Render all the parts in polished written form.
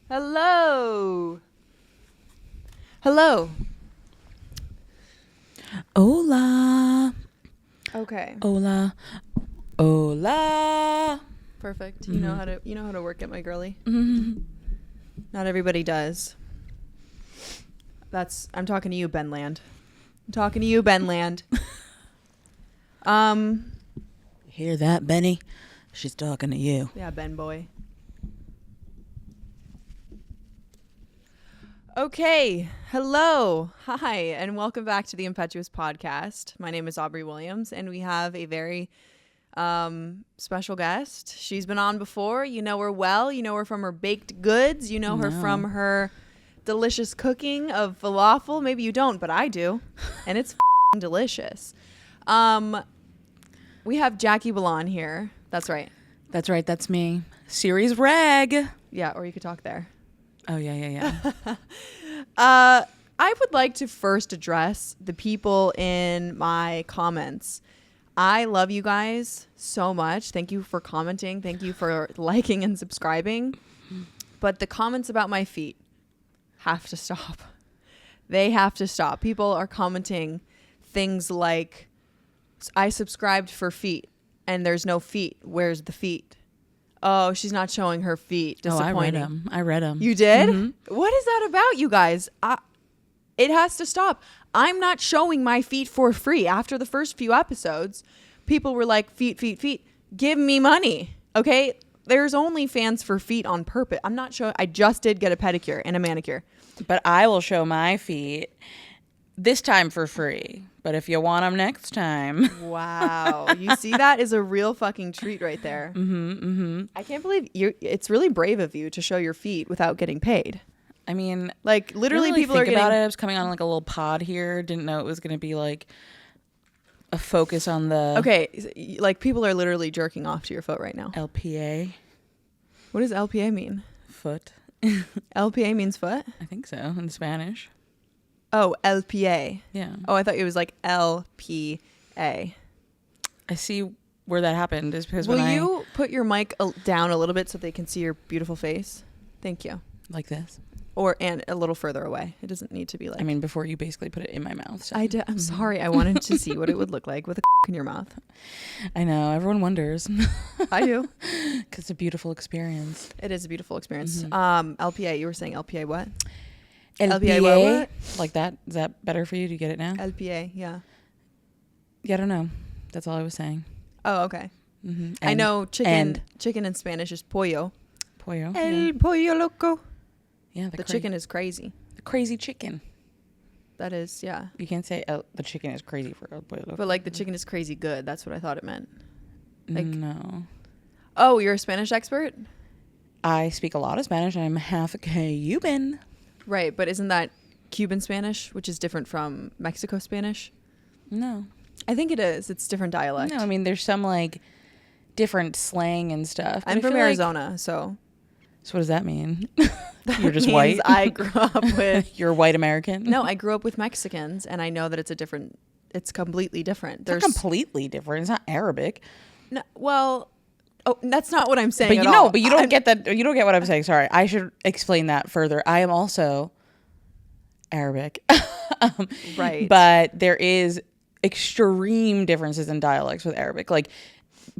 Hello. Hello. Hola. Okay. Hola. Hola. Perfect. Mm-hmm. You know how to work it, my girly. Mm-hmm. Not everybody does. I'm talking to you, Ben Land. I'm talking to you, Ben Land. Hear that, Benny? She's talking to you. Yeah, Ben boy. Okay. Hello. Hi, and welcome back to the Impetuous Podcast. My name is Aubrie Williams, and we have a very special guest. She's been on before. You know her well. You know her from her baked goods. You know her from her delicious cooking of falafel. Maybe you don't, but I do. And it's delicious. We have Jacqui Bellan here. That's right. That's right. That's me. Series reg. Yeah, or you could talk there. Oh, yeah. I would like to first address the people in my comments. I love you guys so much. Thank you for commenting. Thank you for liking and subscribing. But the comments about my feet have to stop. They have to stop. People are commenting things like, I subscribed for feet and there's no feet. Where's the feet? Oh, she's not showing her feet. Disappointing. I read them. You did? Mm-hmm. What is that about, you guys? It has to stop. I'm not showing my feet for free. After the first few episodes, people were like, feet. Give me money. Okay? There's only fans for feet on purpose. I'm not showing. I just did get a pedicure and a manicure. But I will show my feet this time for free. But if you want them next time. Wow. You see, that is a real fucking treat right there. I can't believe it's really brave of you to show your feet without getting paid. I mean, like literally really people are getting about it. I was coming on like a little pod here. Didn't know it was going to be like a focus on the like people are literally jerking off to your foot right now. LPA. What does LPA mean? Foot. LPA means foot? I think so in Spanish. Oh, LPA. Yeah. Oh, I thought it was like LPA. I see where that happened is because Will you put your mic down a little bit so they can see your beautiful face? Thank you. Like this. And a little further away. It doesn't need to be like. I mean, before you basically put it in my mouth. So. I'm sorry. I wanted to see what it would look like with a in your mouth. I know. Everyone wonders. I do. Because it's a beautiful experience. It is a beautiful experience. Mm-hmm. LPA. You were saying LPA what? LPA what? Like that? Is that better for you? Do you get it now? LPA. Yeah. Yeah, I don't know. That's all I was saying. Oh, okay. Mm-hmm. I know chicken in Spanish is pollo. Pollo. El pollo loco. Yeah, the chicken is crazy. The crazy chicken. That is, yeah. You can't say the chicken is crazy for El Pollo Loco. But like the chicken is crazy good. That's what I thought it meant. Like, no. Oh, you're a Spanish expert? I speak a lot of Spanish. I'm half Cuban. Right, but isn't that Cuban Spanish, which is different from Mexico Spanish? No. I think it is. It's different dialect. No, I mean, there's some like different slang and stuff. I'm from Arizona, so. So what does that mean? You're just white? I grew up with... You're white American? No, I grew up with Mexicans, and I know that it's completely different. It's not completely different. It's not Arabic. No, well... Oh, that's not what I'm saying but you don't get that. You don't get what I'm saying. Sorry. I should explain that further. I am also Arabic. Right. But there is extreme differences in dialects with Arabic. Like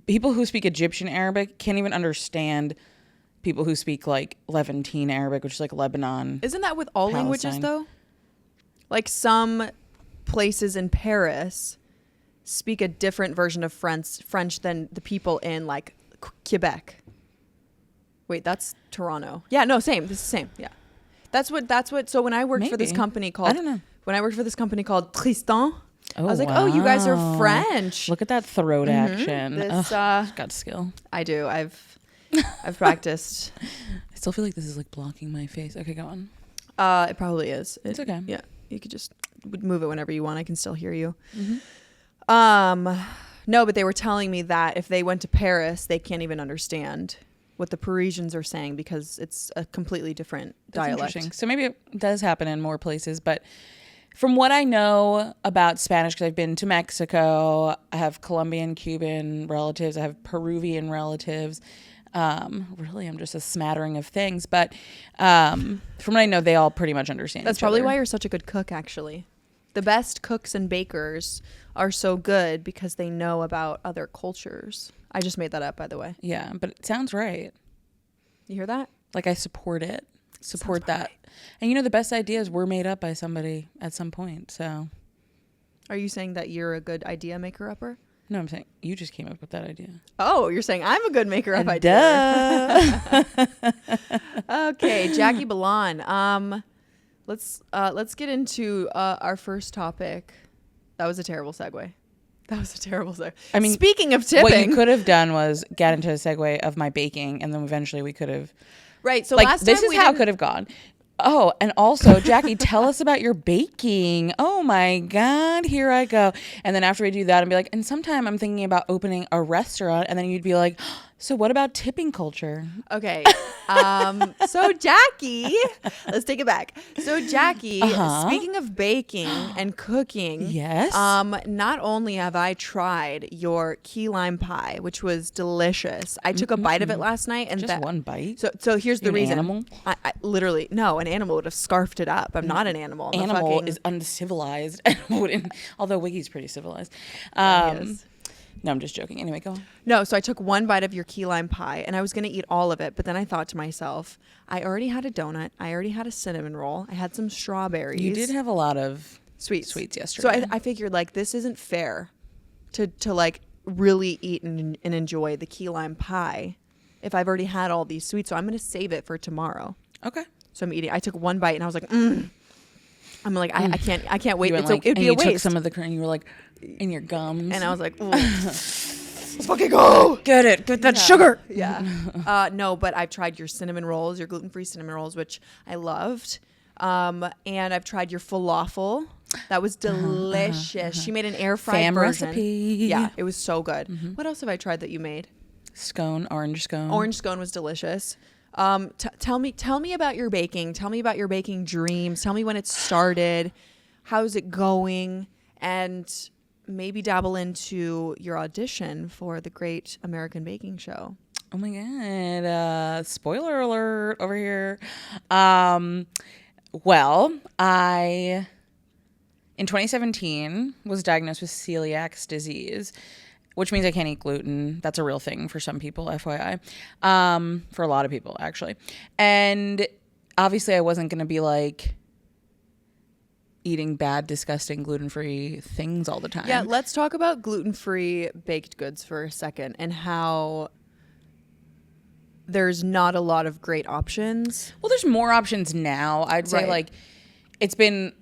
people who speak Egyptian Arabic can't even understand people who speak like Levantine Arabic, which is like Lebanon. Isn't that with all languages though? Like some places in Paris speak a different version of French than the people in like Quebec. Wait, that's Toronto. Yeah, no, same. This is the same. Yeah. That's what so when I worked for this company called when I worked for this company called Tristan, I was like, "Oh, you guys are French." Look at that throat action. This got skill. I do. I've practiced. I still feel like this is like blocking my face. Okay, go on. It probably is. It's okay. Yeah. You could just move it whenever you want. I can still hear you. Mm-hmm. No, but they were telling me that if they went to Paris, they can't even understand what the Parisians are saying because it's a completely different dialect. Interesting. So maybe it does happen in more places, but from what I know about Spanish, because I've been to Mexico, I have Colombian, Cuban relatives, I have Peruvian relatives. Really, I'm just a smattering of things. But from what I know, they all pretty much understand That's each probably other. why you're such a good cook, actually. The best cooks and bakers are so good because they know about other cultures. I just made that up, by the way. Yeah, but it sounds right. You hear that? Like, I support it. Support that. Right. And the best ideas were made up by somebody at some point. So, Are you saying that you're a good idea maker-upper? no, I'm saying you just came up with that idea. Oh, you're saying I'm a good maker-up idea. Duh. Okay, Jacqui Bellan. Let's get into our first topic. That was a terrible segue. I mean, speaking of tipping, what you could have done was get into a segue of my baking, and then eventually we could have. right. So Like, last this time is how it could have gone. Oh, and also, Jacqui, tell us about your baking. Oh my God, here I go. And then after we do that, I'd be like, and sometime I'm thinking about opening a restaurant. And then you'd be like, so what about tipping culture? Okay. So Jacqui, let's take it back. So Jacqui, speaking of baking and cooking, Yes. not only have I tried your key lime pie, which was delicious. I took a bite of it last night, and Just one bite? So here's the You're an reason. animal? I literally no, an animal would have scarfed it up. I'm not an animal. I'm a Animal fucking- is uncivilized. Although Wiggy's pretty civilized. He is. No, I'm just joking. Anyway, go on. No, so I took one bite of your key lime pie and I was going to eat all of it. But then I thought to myself, I already had a donut. I already had a cinnamon roll. I had some strawberries. You did have a lot of sweets yesterday. So I figured like this isn't fair to like really eat and enjoy the key lime pie if I've already had all these sweets. So I'm going to save it for tomorrow. Okay. So I'm eating. I took one bite and I was like, I'm like, I can't wait. You went It'd be a you waste. took some of the cream. You were like, in your gums. And I was like, let's fucking go. Get that sugar. Yeah. No, but I've tried your cinnamon rolls, your gluten-free cinnamon rolls, which I loved. And I've tried your falafel. That was delicious. She made an air fried Fam version. recipe. Yeah, it was so good. What else have I tried that you made? Scone, orange scone. Orange scone was delicious. Tell me about your baking. Tell me about your baking dreams. Tell me when it started. How's it going? And maybe dabble into your audition for the Great American Baking Show. Oh my God. Spoiler alert over here. Well, I, in 2017, was diagnosed with celiac disease, which means I can't eat gluten. That's a real thing for some people, FYI. For a lot of people, actually. And obviously I wasn't going to be like eating bad, disgusting, gluten-free things all the time. Yeah, let's talk about gluten-free baked goods for a second and how there's not a lot of great options. Well, there's more options now. I'd say Right. like it's been,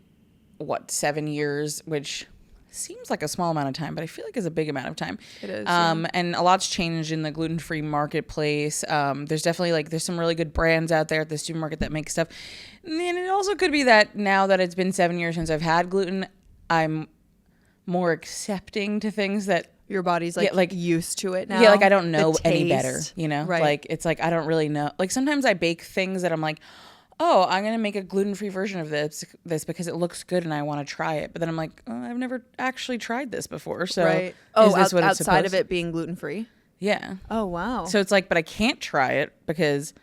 7 years, which seems like a small amount of time, but I feel like is a big amount of time. It is, And a lot's changed in the gluten-free marketplace. There's definitely there's some really good brands out there at the supermarket that make stuff. And it also could be that now that it's been 7 years since I've had gluten, I'm more accepting to things that Your body's used to it now. yeah, like I don't know The any better, taste. Right. Like it's like I don't really know. Like sometimes I bake things that I'm like, oh, I'm gonna make a gluten-free version of this because it looks good and I want to try it. But then I'm like, oh, I've never actually tried this before. So Right. Oh, is this what it's outside of supposed- it being gluten-free? Yeah. Oh, wow. So it's like, but I can't try it because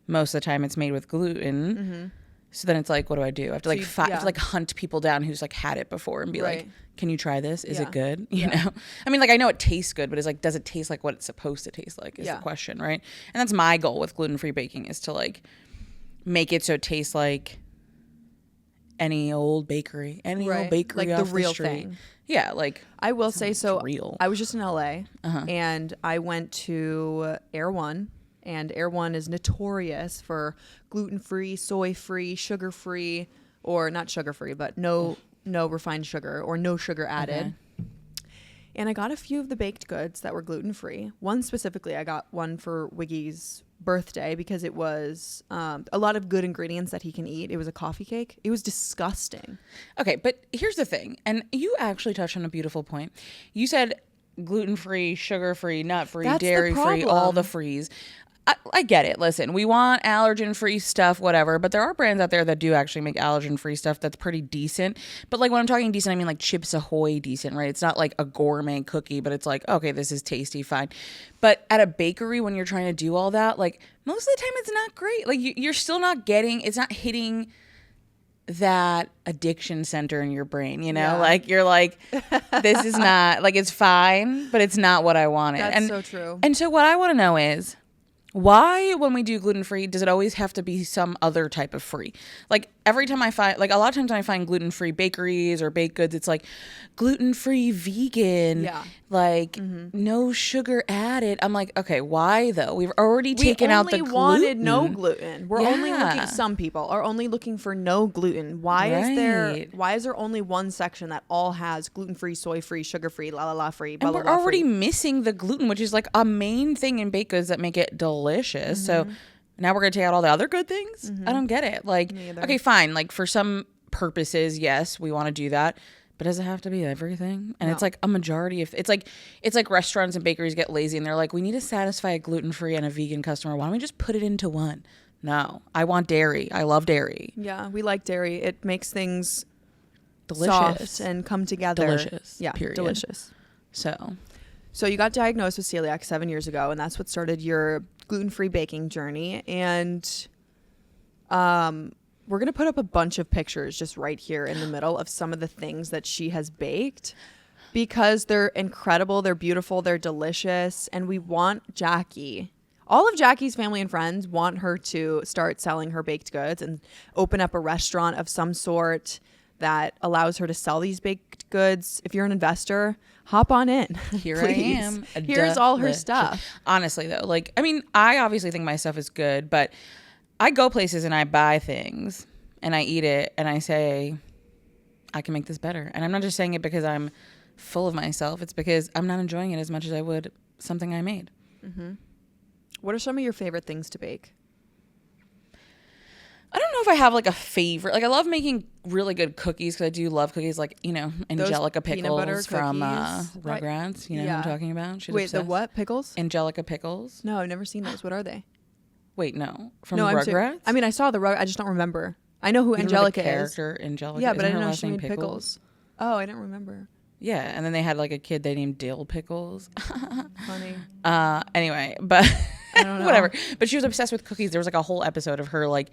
most of the time it's made with gluten. Mm-hmm. So then it's like, what do I do? I have to So you- hunt people down who's like had it before and be Right. like, can you try this? Is Yeah. it good? You Yeah. know? I mean, like I know it tastes good, but it's like, does it taste like what it's supposed to taste like is Yeah. the question, right? And that's my goal with gluten-free baking is to like make it so it tastes like any old bakery, Right. bakery Like the off real street. thing. Yeah, like I will say so. real. I was just in LA Uh-huh. and I went to Air One, and Air One is notorious for gluten-free, soy-free, sugar-free, or not sugar-free, but no refined sugar or no sugar added. Okay. And I got a few of the baked goods that were gluten-free. One specifically, I got one for Wiggy's birthday because it was a lot of good ingredients that he can eat. It was a coffee cake. It was disgusting. Okay, but here's the thing, and you actually touched on a beautiful point. You said gluten-free, sugar-free, nut-free, That's the dairy-free, all problem. the frees. I get it. Listen, we want allergen-free stuff, whatever, but there are brands out there that do actually make allergen-free stuff that's pretty decent. But like when I'm talking decent, I mean like Chips Ahoy decent, right? It's not like a gourmet cookie, but it's like, okay, this is tasty, fine. But at a bakery, when you're trying to do all that, like most of the time it's not great. Like you're still not getting, it's not hitting that addiction center in your brain, you know? Yeah. Like you're like, this is not, like it's fine, but it's not what I wanted. That's so true. And so what I want to know is, why, when we do gluten-free, does it always have to be some other type of free? Like every time I find, like a lot of times when I find gluten-free bakeries or baked goods, it's like gluten-free vegan, like no sugar added. I'm like, okay, why though? We've already taken out the gluten. We only wanted no gluten. We're only looking, some people are only looking for no gluten. Why is there only one section that all has gluten-free, soy-free, sugar-free, la la la free, blah, and blah, we're blah already free. missing the gluten, which is like a main thing in baked goods that make it delicious. So now we're going to take out all the other good things? I don't get it. Like, okay, fine. Like for some purposes, yes, we want to do that. But does it have to be everything? And it's like a majority of, it's like restaurants and bakeries get lazy and they're like, we need to satisfy a gluten-free and a vegan customer. Why don't we just put it into one? No, I want dairy. I love dairy. Yeah, we like dairy. It makes things delicious soft and come together. Delicious. Yeah, period. delicious. So you got diagnosed with celiac 7 years ago, and that's what started your gluten-free baking journey. And we're going to put up a bunch of pictures just right here in the middle of some of the things that she has baked because they're incredible, they're beautiful, they're delicious, and we want Jacqui. All of Jacqui's family and friends want her to start selling her baked goods and open up a restaurant of some sort that allows her to sell these baked goods. If you're an investor, hop on in. Here I am. Here's all her stuff. Honestly, though, like, I mean, I obviously think my stuff is good, but I go places and I buy things and I eat it and I say, I can make this better. And I'm not just saying it because I'm full of myself. It's because I'm not enjoying it as much as I would something I made. Mm-hmm. What are some of your favorite things to bake? I don't know if I have like a favorite. Like I love making really good cookies because I do love cookies. Like, you know, Angelica Pickles from Rugrats. You know who I'm talking about? She's obsessed. The what? Pickles? Angelica Pickles. No, I've never seen those. What are they? Wait, no. From Rugrats? I mean, I saw the Rugrats. I just don't remember. I know who Angelica is. Character Angelica. Yeah, but I didn't know she made pickles. Oh, I didn't remember. Yeah, and then they had like a kid they named Dill Pickles. Funny. Anyway, but I don't know. whatever. But she was obsessed with cookies. There was like a whole episode of her like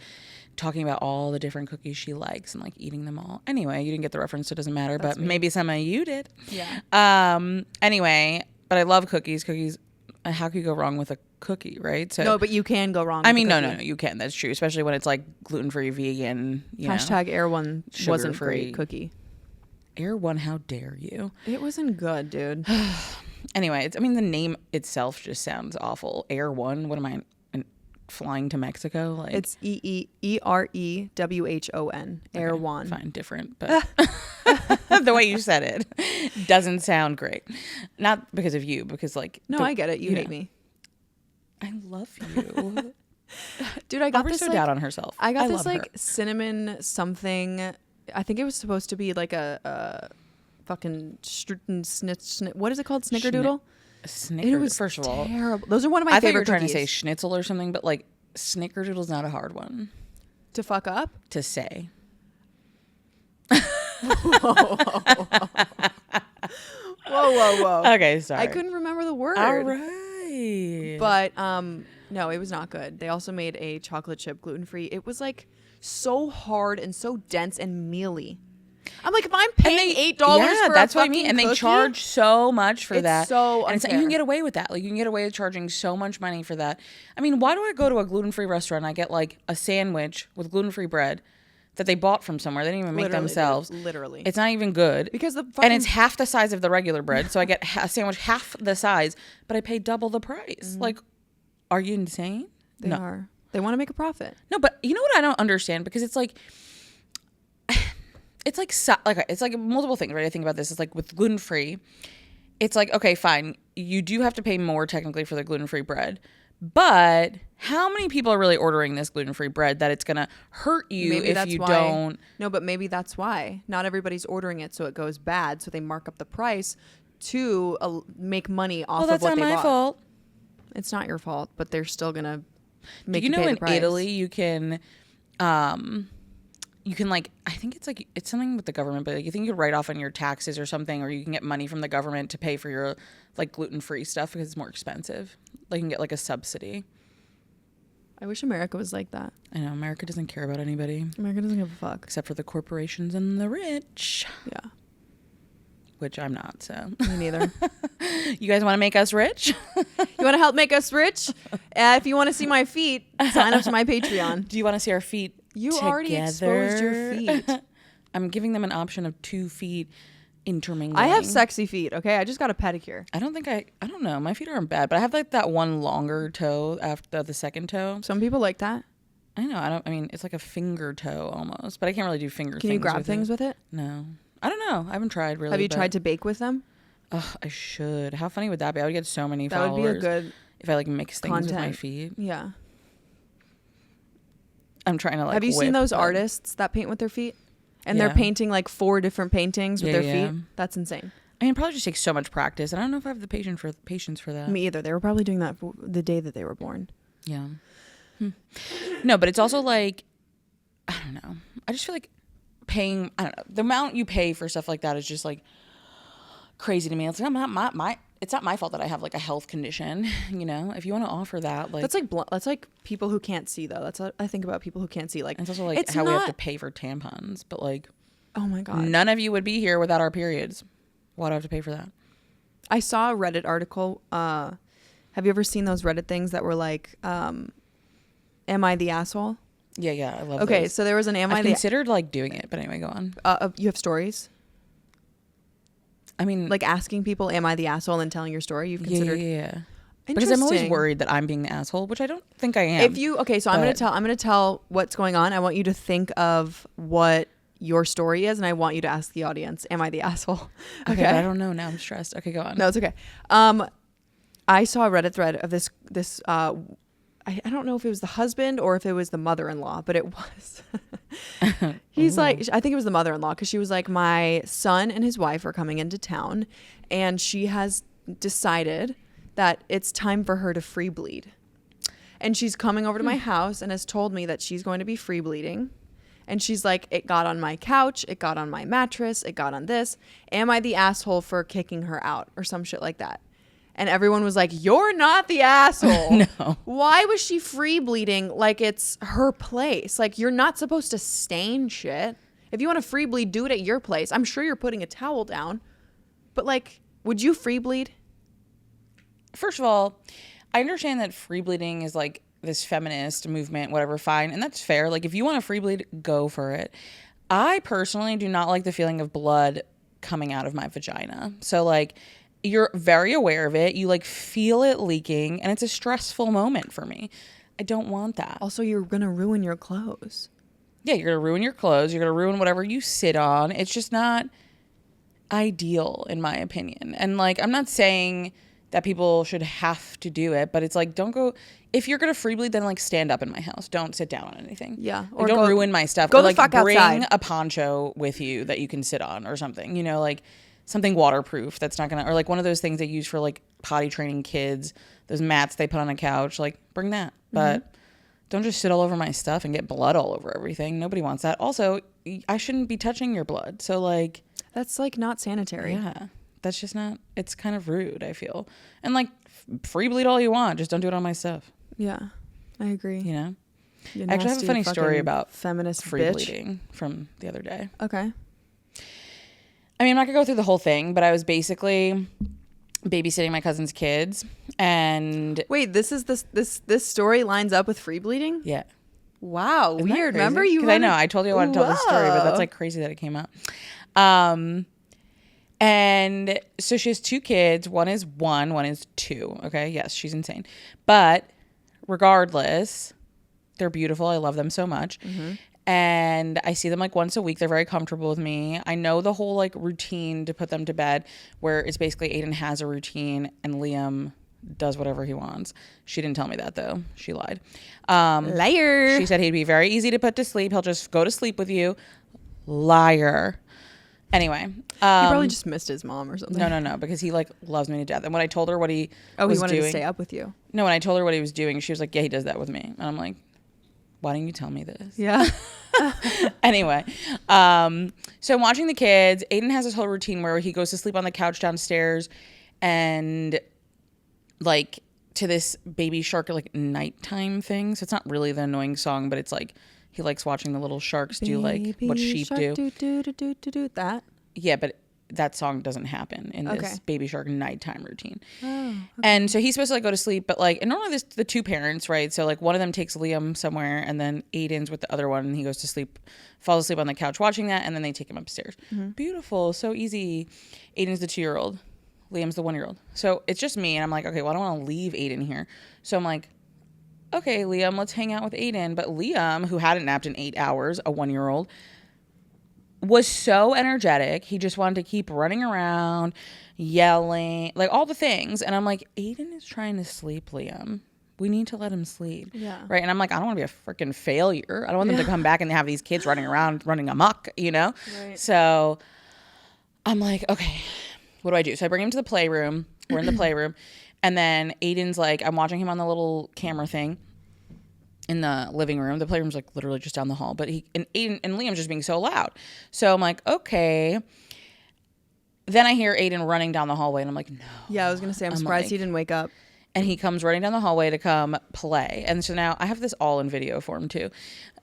talking about all the different cookies she likes and like eating them all. Anyway, you didn't get the reference, so it doesn't matter. That's but maybe some of you did. Yeah. Anyway, but I love cookies. Cookies. How could you go wrong with a cookie, right? So no, but you can go wrong. I mean, no, you can. That's true, especially when it's like gluten-free, vegan. You Hashtag Air One wasn't free great cookie. Air One, how dare you? It wasn't good, dude. Anyway, I mean, the name itself just sounds awful. Air One. What am I flying to Mexico? Like it's EREWHON. Air One. Fine, different, but the way you said it doesn't sound great. Not because of you, because like no, I get it. You hate me. I love you. Dude, I got Aubre's this so down on herself. I got this love like her. cinnamon something. I think it was supposed to be like a fucking what is it called? Snickerdoodle? It was first of all terrible. Those are one of my favorite I thought you were trying cookies. to say schnitzel or something, but like Snickerdoodle's not a hard one to fuck up to say. Whoa. Okay, sorry. I couldn't remember the word. All right. But no, it was not good. They also made a chocolate chip gluten-free. It was like so hard and so dense and mealy. I'm like, if I'm paying $8 for that's a what I mean. And cookie, they charge so much for that. So and it's like, you can get away with that. Like you can get away with charging so much money for that. I mean, why do I go to a gluten-free restaurant and I get like a sandwich with gluten-free bread that they bought from somewhere? They didn't even make themselves. Literally. It's not even good. Because and it's half the size of the regular bread. So I get a sandwich half the size, but I pay double the price. Mm-hmm. Like, are you insane? They are. They want to make a profit. No, but you know what I don't understand? Because it's like it's like multiple things, right? I think about this. It's like with gluten-free, it's like, okay, fine. You do have to pay more technically for the gluten-free bread. But how many people are really ordering this gluten-free bread that it's going to hurt you if you don't? No, but maybe that's why. Not everybody's ordering it, so it goes bad. So they mark up the price to make money off of what they bought. Well, that's not my fault. it's not your fault, but they're still gonna make Do you you know pay in the price. Italy you can like, I think it's like, it's something with the government, but like, you think you could write off on your taxes or something, or you can get money from the government to pay for your like gluten-free stuff because it's more expensive. Like you can get like a subsidy. I wish America was like that. I know America doesn't care about anybody America doesn't give a fuck. except for the corporations and the rich. Yeah, Which I'm not, so. me neither. You guys want to make us rich? You want to help make us rich? If you want to see my feet, sign up to my Patreon. Do you want to see our feet You together? already exposed your feet. I'm giving them an option of 2 feet intermingling. I have sexy feet, okay? I just got a pedicure. I don't know. My feet aren't bad, but I have like that one longer toe after the second toe. Some people like that. I know. I mean, it's like a finger toe almost, but I can't really do finger things. Can you grab things with it? No. I don't know. I haven't tried really. Have you tried to bake with them? Ugh, I should. How funny would that be? I would get so many That followers. would be a good if I like mix things with my content. feet. Yeah. I'm trying to like. Have you seen whip those them. artists that paint with their feet? And Yeah. they're painting like 4 different paintings with Yeah, their yeah. feet? That's insane. I mean, it probably just takes so much practice, and I don't know if I have the patience for that. Me either. They were probably doing that the day that they were born. Yeah. No, but it's also like, I don't know. I just feel like paying, I don't know, the amount you pay for stuff like that is just like crazy to me. It's like, it's not my fault that I have like a health condition, you know? If you want to offer that, like. That's like people who can't see though. That's what I think about people who can't see. Like It's also like how we have to pay for tampons, but like. Oh my God. None of you would be here without our periods. Why do I have to pay for that? I saw a Reddit article. Have you ever seen those Reddit things that were like, am I the asshole? Yeah, I love Okay, those. so there was an am I I've the considered like doing it, but anyway, go on. you have stories? I mean, Like asking people, am I the asshole, and telling your story? You've considered. yeah. Because I'm always Interesting. worried that I'm being the asshole, which I don't think I am. So I'm gonna tell what's going on. I want you to think of what your story is, and I want you to ask the audience, am I the asshole? Okay, but I don't know now. I'm stressed. Okay, go on. No, it's okay. I saw a Reddit thread of this I don't know if it was the husband or if it was the mother-in-law, but it was. He's like, I think it was the mother-in-law, because she was like, my son and his wife are coming into town, and she has decided that it's time for her to free bleed. And she's coming over to my house and has told me that she's going to be free bleeding. And she's like, it got on my couch, it got on my mattress, it got on this. Am I the asshole for kicking her out or some shit like that? And everyone was like, you're not the asshole. No. Why was she free bleeding like it's her place? Like, you're not supposed to stain shit. If you want to free bleed, do it at your place. I'm sure you're putting a towel down. But like, would you free bleed? First of all, I understand that free bleeding is like this feminist movement, whatever, fine. And that's fair. Like, if you want to free bleed, go for it. I personally do not like the feeling of blood coming out of my vagina. So like, you're very aware of it. You like feel it leaking, and it's a stressful moment for me. I don't want that. Also, you're going to ruin your clothes. Yeah, you're going to ruin your clothes. You're going to ruin whatever you sit on. It's just not ideal, in my opinion. And like, I'm not saying that people should have to do it, but it's like, don't go. If you're going to free bleed, then like stand up in my house. Don't sit down on anything. Yeah. Or don't ruin my stuff. Go or, the like, fuck bring outside. a poncho with you that you can sit on or something, you know, like something waterproof that's not going to, or like one of those things they use for like potty training kids, those mats they put on a couch, like bring that. But don't just sit all over my stuff and get blood all over everything. Nobody wants that. Also, I shouldn't be touching your blood. So like, That's like not sanitary. yeah, that's just not, it's kind of rude, I feel. And like, free bleed all you want, just don't do it on my stuff, Yeah, I agree. you know? You Actually, I have a nasty funny story fucking about feminist free bitch. bleeding from the other day. Okay. I mean, I'm not gonna go through the whole thing, but I was basically babysitting my cousin's kids, and Wait, this story lines up with free bleeding? yeah, Wow, Isn't that weird. crazy? Remember you? 'Cause I know I told you I wanted to tell this story, but that's Whoa. like crazy that it came out. And so she has 2 kids. One is 1, one is 2. Okay, yes, she's insane, but regardless, they're beautiful. I love them so much. And I see them like once a week. They're very comfortable with me. I know the whole like routine to put them to bed, where it's basically Aiden has a routine and Liam does whatever he wants. She didn't tell me that though. She lied. Liar. She said he'd be very easy to put to sleep. He'll just go to sleep with you. Liar. Anyway. He probably just missed his mom or something. No, because he like loves me to death. And when I told her what he was he wanted doing, to stay up with you. No, when I told her what he was doing, she was like, yeah, he does that with me. And I'm like, why didn't you tell me this? Yeah. Anyway, so I'm watching the kids. Aiden has this whole routine where he goes to sleep on the couch downstairs and like to this Baby Shark like nighttime thing. So it's not really the annoying song, but it's like he likes watching the little sharks do like what sheep do. That. Yeah, but that song doesn't happen in this Baby Shark nighttime routine. Oh, okay. And so he's supposed to like go to sleep, but like, and normally this the two parents, right? So like one of them takes Liam somewhere and then Aiden's with the other one and he goes to sleep, falls asleep on the couch watching that, and then they take him upstairs. Mm-hmm. Beautiful, so easy. Aiden's the 2-year-old. Liam's the 1-year-old. So it's just me and I'm like, okay, well I don't want to leave Aiden here. So I'm like, okay, Liam, let's hang out with Aiden. But Liam, who hadn't napped in 8 hours, a 1-year-old, was so energetic. He just wanted to keep running around, yelling, like all the things. And I'm like, Aiden is trying to sleep, Liam. We need to let him sleep. Yeah. Right. And I'm like, I don't want to be a freaking failure. I don't want them to come back and have these kids running around, running amok, you know? Right. So I'm like, okay, what do I do? So I bring him to the playroom. We're in the playroom. And then Aiden's like, I'm watching him on the little camera thing in the living room. The playroom's like literally just down the hall, but Aiden and Liam's just being so loud. So I'm like, okay. Then I hear Aiden running down the hallway and I'm like, no. Yeah, I was going to say, I'm surprised he didn't wake up. And he comes running down the hallway to come play. And so now I have this all in video form too.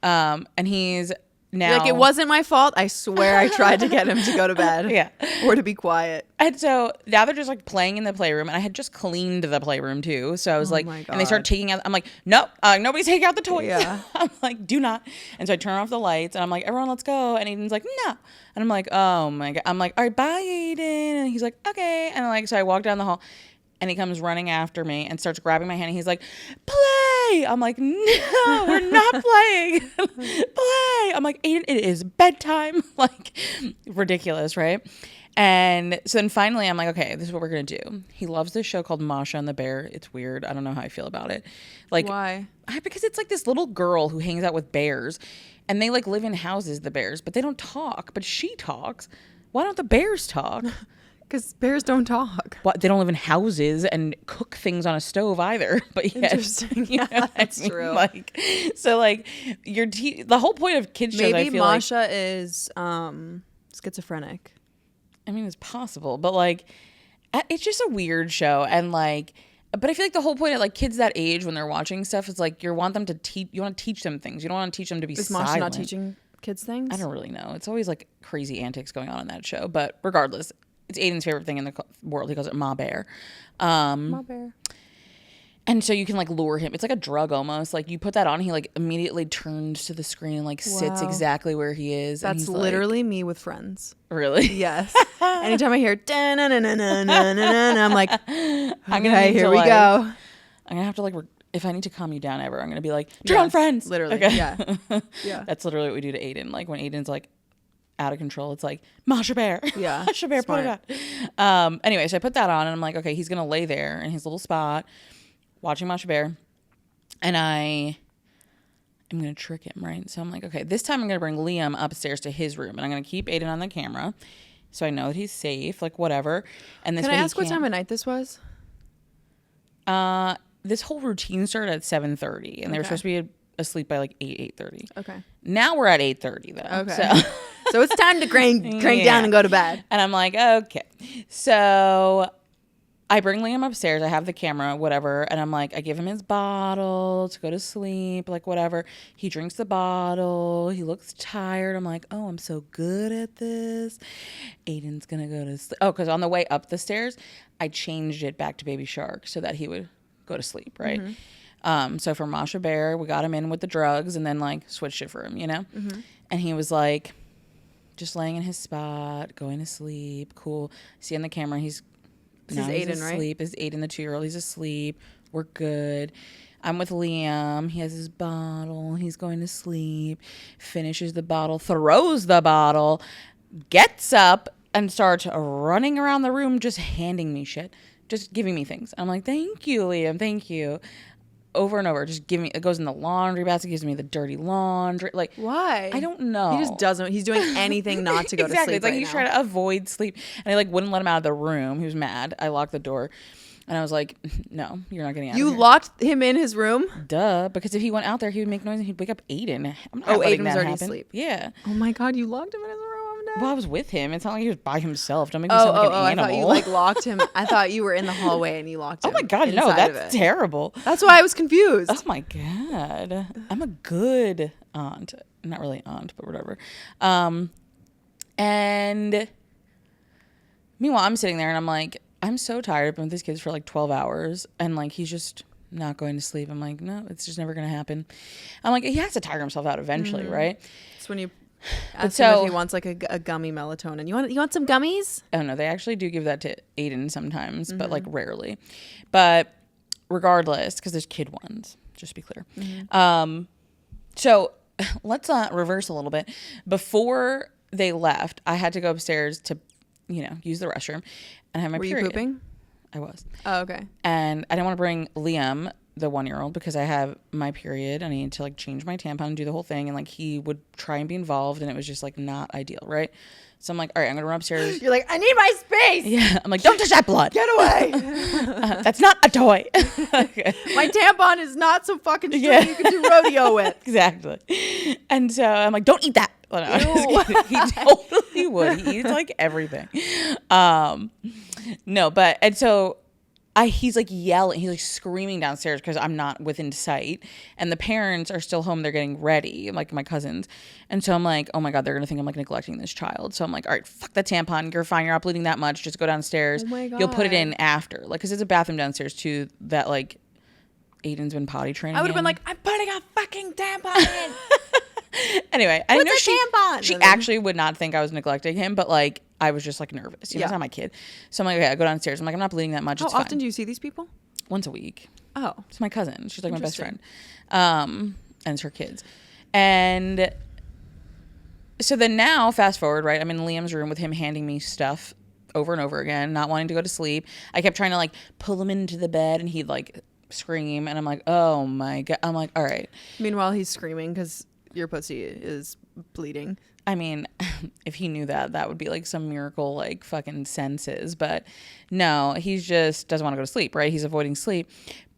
And he's now like, it wasn't my fault. I swear I tried to get him to go to bed. Yeah. Or to be quiet. And so now they're just like playing in the playroom, and I had just cleaned the playroom too. So I was like, and they start taking out, I'm like, no, nobody's taking out the toys. Yeah. I'm like, do not. And so I turn off the lights and I'm like, everyone, let's go. And Aiden's like, no. And I'm like, oh my God. I'm like, all right, bye, Aiden. And he's like, okay. And like, so I walk down the hall and he comes running after me and starts grabbing my hand. And he's like, play. I'm like, no, we're not playing. Play. I'm like, Aiden, it is bedtime. Like, ridiculous, right? And so then finally I'm like, okay, this is what we're going to do. He loves this show called Masha and the Bear. It's weird. I don't know how I feel about it. Like, why? Because it's like this little girl who hangs out with bears and they like live in houses, the bears, but they don't talk, but she talks. Why don't the bears talk? Because bears don't talk. Well, they don't live in houses and cook things on a stove either. But yes, interesting. Yeah, that's true. Like, so like the whole point of kids shows, maybe I feel Masha is schizophrenic. I mean, it's possible, but like, it's just a weird show. And like, but I feel like the whole point of like kids that age when they're watching stuff is like you want to teach them things. You don't want to teach them to be silent. Is Masha not teaching kids things? I don't really know. It's always like crazy antics going on in that show. But regardless, it's Aiden's favorite thing in the world. He calls it Ma Bear. Ma Bear. And so you can like lure him. It's like a drug almost. Like you put that on, he like immediately turns to the screen and like sits exactly where he is. That's literally me with Friends. Really? Yes. Anytime I hear I'm like, okay, here we go. I'm gonna have to like, if I need to calm you down ever, I'm gonna be like, turn on Friends. Literally. Okay. Yeah. Yeah. That's literally what we do to Aiden. Like when Aiden's like out of control, it's like Masha Bear. Yeah. Masha Bear, put it on. Anyway, so I put that on and I'm like, okay, he's gonna lay there in his little spot watching Masha Bear, and I am going to trick him, right? So I'm like, okay, this time I'm going to bring Liam upstairs to his room, and I'm going to keep Aiden on the camera so I know that he's safe, like whatever. And this Can I ask what time of night this was? This whole routine started at 7:30, and they were supposed to be asleep by like 8:30. Okay. Now we're at 8:30 though. Okay. So it's time to crank down and go to bed. And I'm like, okay. So I bring Liam upstairs. I have the camera, whatever. And I'm like, I give him his bottle to go to sleep, like whatever. He drinks the bottle. He looks tired. I'm like, oh, I'm so good at this. Aiden's going to go to sleep. Oh, because on the way up the stairs, I changed it back to Baby Shark so that he would go to sleep, right? Mm-hmm. So for Masha Bear, we got him in with the drugs and then like switched it for him, you know? Mm-hmm. And he was like just laying in his spot, going to sleep. Cool. See on the camera, he's Aiden, asleep. right? Is Aiden the 2-year-old? He's asleep. We're good. I'm with Liam. He has his bottle. He's going to sleep. Finishes the bottle. Throws the bottle. Gets up and starts running around the room, just handing me shit, just giving me things. I'm like, thank you, Liam. Thank you. over and over. Just give me, it goes in the laundry basket, gives me the dirty laundry. Like, why? I don't know. He just doesn't. He's doing anything not to go to sleep. It's like right he's now. trying to avoid sleep. And I like wouldn't let him out of the room. He was mad. I locked the door. And I was like, no, you're not getting out of here. You locked him in his room? Duh. Because if he went out there, he would make noise and he'd wake up Aiden. I'm not Aiden was already happen. asleep. Yeah. Oh my God, you locked him in his room? Well, I was with him. It's not like he was by himself. Don't make me sound like an animal. I thought you like locked him. I thought you were in the hallway and you locked him. Oh my God, no, that's terrible. That's why I was confused. Oh my God. I'm a good aunt. Not really aunt, but whatever. And meanwhile, I'm sitting there and I'm like, I'm so tired. I've been with these kids for like 12 hours and like he's just not going to sleep. I'm like, no, it's just never going to happen. I'm like, he has to tire himself out eventually, right? It's when you ask him if he wants like a gummy melatonin. You want some gummies? Oh no, they actually do give that to Aiden sometimes, but like rarely. But regardless, because there's kid ones, just to be clear. So let's reverse a little bit. Before they left, I had to go upstairs to, use the restroom, and I had my period. Were you pooping? I was. Oh, okay. And I didn't want to bring Liam, the 1-year-old, because I have my period. I needed to like change my tampon and do the whole thing, and like he would try and be involved, and it was just like not ideal, right? So I'm like, all right, I'm gonna run upstairs. You're like, I need my space. Yeah, I'm like, don't touch that blood. Get away. That's not a toy. Okay. My tampon is not so fucking strong you can do rodeo with. Exactly. And so I'm like, don't eat that. Well, no, he totally would. He eats like everything. No, but and so he's like yelling, he's like screaming downstairs because I'm not within sight, and the parents are still home. They're getting ready, like my cousins, and so I'm like, oh my God, they're gonna think I'm like neglecting this child. So I'm like, all right, fuck the tampon. You're fine. You're not bleeding that much. Just go downstairs. Oh my God. You'll put it in after, like, because there's a bathroom downstairs too that like Aiden's been potty training. I would have been like, I'm putting a fucking tampon in. Anyway, I know tampon? She actually would not think I was neglecting him, but like I was just like nervous. It's not my kid. So I'm like, okay, I go downstairs. I'm like, I'm not bleeding that much. How it's often fine. do you see these people? Once a week. Oh, It's my cousin. She's like my best friend. And it's her kids. And so then now, fast forward, right? I'm in Liam's room with him handing me stuff over and over again, not wanting to go to sleep. I kept trying to like pull him into the bed and he'd like scream. And I'm like, oh my God. I'm like, all right. Meanwhile, he's screaming because your pussy is bleeding. I mean, if he knew that would be like some miracle, like fucking senses. But no, he just doesn't want to go to sleep, right? He's avoiding sleep.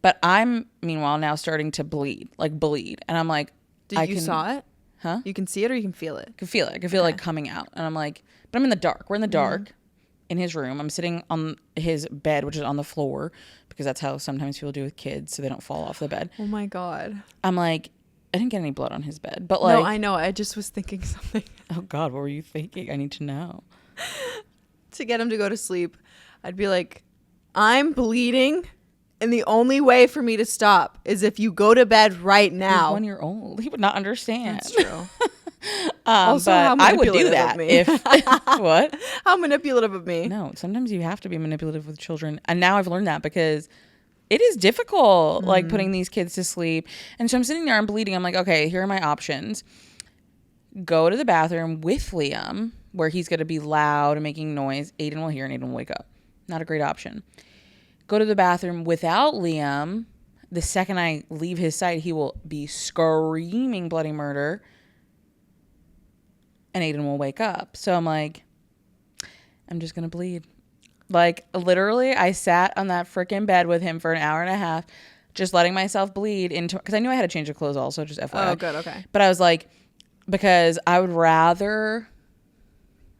But I'm, meanwhile, now starting to bleed. And I'm like, You saw it? Huh? You can see it or you can feel it? I can feel it. I can feel it like coming out. And I'm like, but I'm in the dark. We're in the dark in his room. I'm sitting on his bed, which is on the floor, because that's how sometimes people do with kids so they don't fall off the bed. Oh my God. I'm like, I didn't get any blood on his bed, but like, no, I know. I just was thinking something. Oh God, what were you thinking? I need to know. To get him to go to sleep, I'd be like, I'm bleeding, and the only way for me to stop is if you go to bed right now. He's 1-year-old. He would not understand. That's true. Also, but I would do that if what? How manipulative of me. No, sometimes you have to be manipulative with children, and now I've learned that because it is difficult, like putting these kids to sleep. And so I'm sitting there, I'm bleeding. I'm like, okay, here are my options. Go to the bathroom with Liam, where he's going to be loud and making noise. Aiden will hear and Aiden will wake up. Not a great option. Go to the bathroom without Liam. The second I leave his sight, he will be screaming bloody murder. And Aiden will wake up. So I'm like, I'm just going to bleed. Like, literally, I sat on that freaking bed with him for an hour and a half, just letting myself bleed into, because I knew I had to change of clothes also, just FYI. Oh, good, okay. But I was like, because I would rather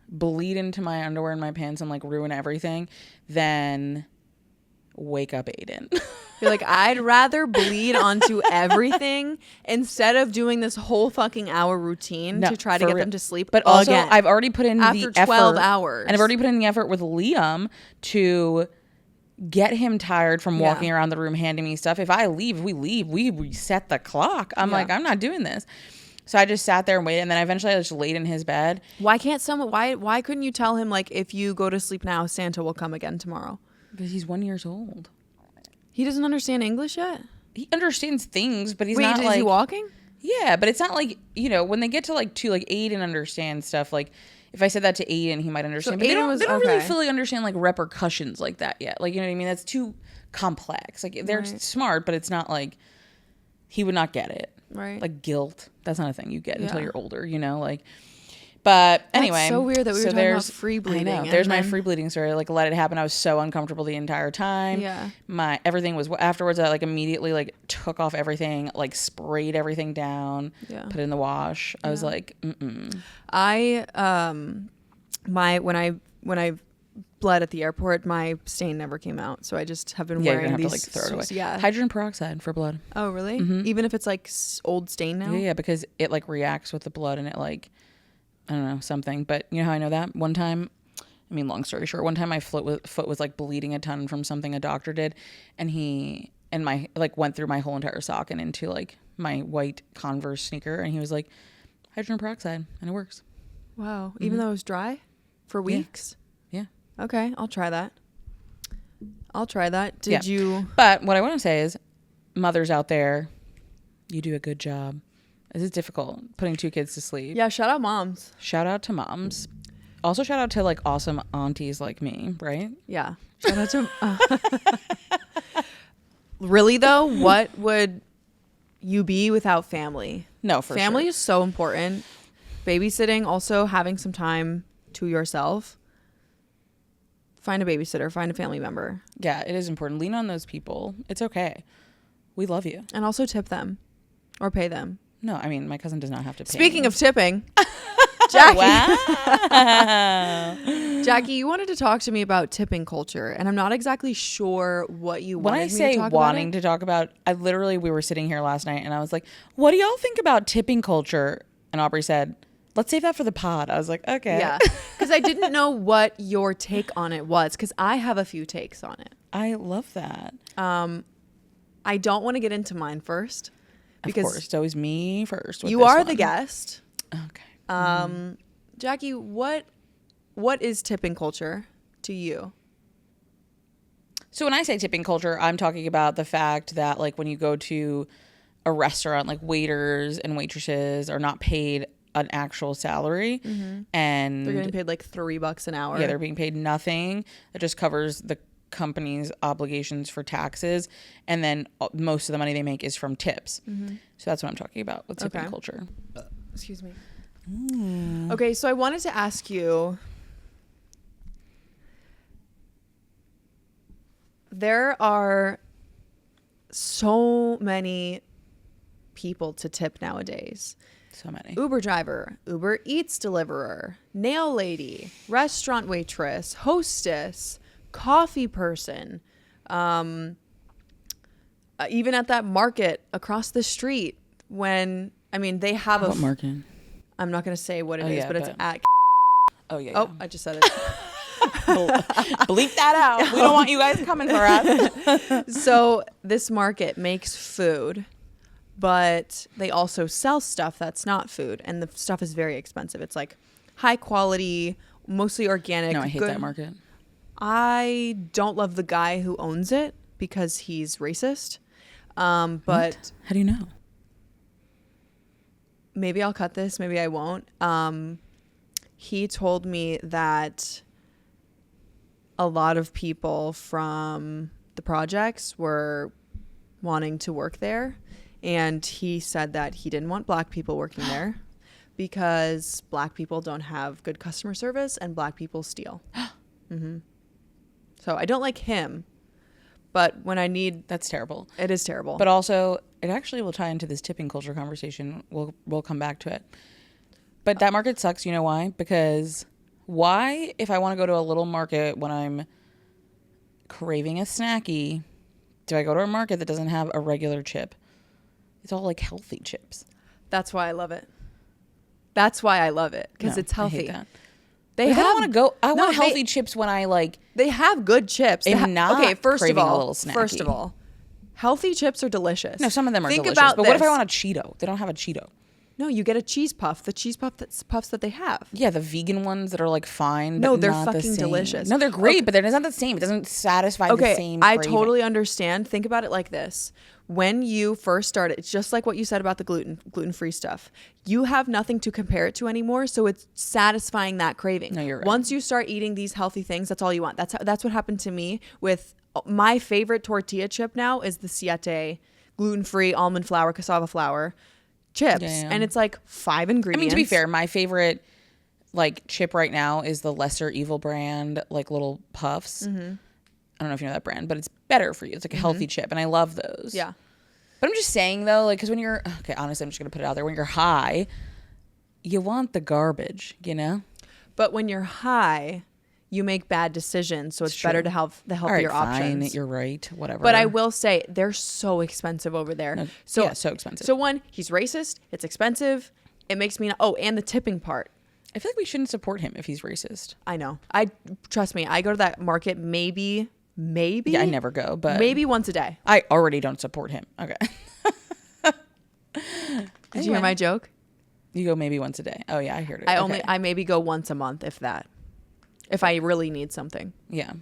bleed into my underwear and my pants and like ruin everything than wake up Aiden. You're like, I'd rather bleed onto everything instead of doing this whole fucking hour routine to try to get them to sleep. But also, I've already put in after the 12 effort, hours. and I've already put in the effort with Liam to get him tired from walking around the room handing me stuff. If we leave, we reset the clock. I'm like, I'm not doing this. So I just sat there and waited, and then eventually I just laid in his bed. Why couldn't you tell him, like, if you go to sleep now, Santa will come again tomorrow? Because he's 1 year old. He doesn't understand English yet? He understands things, but he's Wait, not is like... he walking? Yeah, but it's not like, when they get to like 2, like Aiden understands stuff. Like if I said that to Aiden, he might understand. So but Aiden they don't really fully understand like repercussions like that yet. Like, you know what I mean? That's too complex. Like they're smart, but it's not like he would not get it. Right. Like guilt. That's not a thing you get until Yeah. you're older, you know, like. But anyway, That's so weird that we were talking about free bleeding. I know. There's my free bleeding story. Like, let it happen. I was so uncomfortable the entire time. Yeah. Everything was afterwards. I like immediately like took off everything, like sprayed everything down, put it in the wash. I was like, I when I bled at the airport, my stain never came out, so I just have been wearing you're gonna these. have to like throw it away. Yeah. Hydrogen peroxide for blood. Oh really? Even if it's like old stain now. Yeah, because it like reacts with the blood and it like, I don't know, something. But you know how I know that? One time, I mean, long story short, one time my foot was like bleeding a ton from something a doctor did, and my like went through my whole entire sock and into like my white Converse sneaker, and he was like, hydrogen peroxide, and it works. Wow. Even though it was dry for weeks. Yeah. Okay, I'll try that. Did you? But what I want to say is, mothers out there, you do a good job. This is difficult, putting 2 kids to sleep. Yeah, shout out moms. Shout out to moms. Also shout out to like awesome aunties like me, right? Yeah. Shout out to Really though, what would you be without family? No, for family sure. is so important. Babysitting, also having some time to yourself. Find a babysitter, find a family member. Yeah, it is important. Lean on those people. It's okay. We love you. And also tip them or pay them. No, I mean, my cousin does not have to pay Speaking me. of tipping, Jacqui. Wow. Jacqui, you wanted to talk to me about tipping culture, and I'm not exactly sure what you wanted me to talk about. When I say wanting to talk about, we were sitting here last night, and I was like, what do y'all think about tipping culture? And Aubrie said, let's save that for the pod. I was like, okay. Yeah, because I didn't know what your take on it was, because I have a few takes on it. I love that. I don't want to get into mine first. Because of course, it's always me first. You are the guest. Okay. Jacqui, what is tipping culture to you? So when I say tipping culture, I'm talking about the fact that like when you go to a restaurant, like waiters and waitresses are not paid an actual salary, and They're getting paid like $3 an hour. Yeah, they're being paid nothing. That just covers the company's obligations for taxes, and then most of the money they make is from tips. So that's what I'm talking about with tipping culture. Excuse me. Okay, so I wanted to ask you, there are so many people to tip nowadays. So many. Uber driver, Uber Eats deliverer, nail lady, restaurant waitress, hostess, coffee person, even at that market across the street when, I mean, they have what market? I'm not going to say what it is, but it's at. Oh, yeah. Oh, I just said it. Bleep that out. We don't want you guys coming for us. So this market makes food, but they also sell stuff that's not food. And the stuff is very expensive. It's like high quality, mostly organic. No, I hate that market. I don't love the guy who owns it because he's racist. But what? How do you know? Maybe I'll cut this. Maybe I won't. He told me that a lot of people from the projects were wanting to work there. And he said that he didn't want black people working there because black people don't have good customer service and black people steal. So I don't like him, but when I need... That's terrible. It is terrible. But also, it actually will tie into this tipping culture conversation. We'll come back to it. But that market sucks. You know why? Because why, if I want to go to a little market when I'm craving a snacky, do I go to a market that doesn't have a regular chip? It's all like healthy chips. That's why I love it. Because it's healthy. I hate that. They have, I don't want to go. I want healthy chips when I like. They have good chips. Okay, first of snacky. all, healthy chips are delicious. No, some of them are delicious. About but this. What if I want a Cheeto? They don't have a Cheeto. No, you get a cheese puff. The cheese puffs that they have. Yeah, the vegan ones that are like fine. No, but they're not fucking delicious. No, they're great, but they're not the same. It doesn't satisfy the same. I craving. totally understand. Think about it like this. When you first started, it's just like what you said about the gluten-free stuff. You have nothing to compare it to anymore, so it's satisfying that craving. No, you're right. Once you start eating these healthy things, that's all you want. That's what happened to me with my favorite tortilla chip now is the Siete gluten-free almond flour, cassava flour chips. Yeah. And it's like 5 ingredients. I mean, to be fair, my favorite like chip right now is the Lesser Evil brand, like little puffs. I don't know if you know that brand, but it's better for you. It's like a healthy chip, and I love those. Yeah. But I'm just saying though, like, because when you're honestly, I'm just gonna put it out there. When you're high, you want the garbage, you know. But when you're high, you make bad decisions, so it's True. better to have the healthier Fine, options. you're right. Whatever. But I will say they're so expensive over there. No, so yeah, so expensive. So one, he's racist. It's expensive. It makes me. Oh, and the tipping part. I feel like we shouldn't support him if he's racist. I know. Trust me. I go to that market maybe. Yeah, I never go, but maybe once a day. I already don't support him. Okay. Did you hear my joke? You go maybe once a day. Oh yeah, I heard it. I maybe go once a month, if that. If I really need something. Yeah.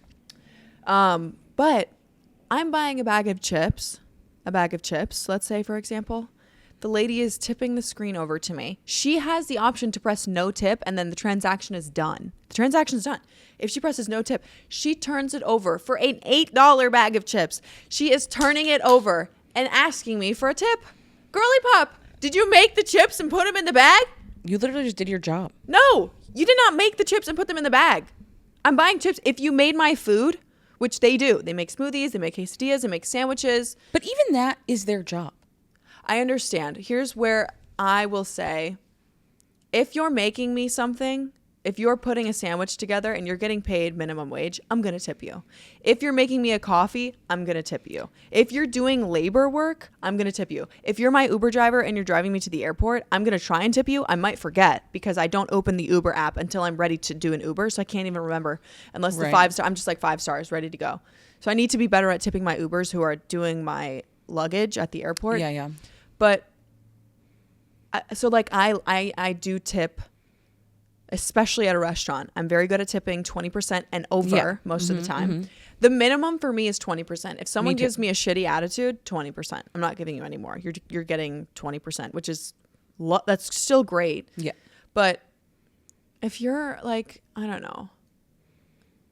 But I'm buying a bag of chips. Let's say, for example. The lady is tipping the screen over to me. She has the option to press no tip, and then the transaction is done. The transaction is done. If she presses no tip, she turns it over for an $8 bag of chips. She is turning it over and asking me for a tip. Girly pop, did you make the chips and put them in the bag? You literally just did your job. No, you did not make the chips and put them in the bag. I'm buying chips. If you made my food, which they do, they make smoothies, they make quesadillas, they make sandwiches. But even that is their job. I understand. Here's where I will say, if you're making me something, if you're putting a sandwich together and you're getting paid minimum wage, I'm going to tip you. If you're making me a coffee, I'm going to tip you. If you're doing labor work, I'm going to tip you. If you're my Uber driver and you're driving me to the airport, I'm going to try and tip you. I might forget because I don't open the Uber app until I'm ready to do an Uber. So I can't even remember unless the 5-star, I'm just like 5 stars ready to go. So I need to be better at tipping my Ubers who are doing my luggage at the airport. Yeah. But I do tip, especially at a restaurant. I'm very good at tipping 20% and over most of the time. The minimum for me is 20%. If someone gives me a shitty attitude, 20%. I'm not giving you any more. You're getting 20%, which is that's still great. Yeah. But if you're like, I don't know,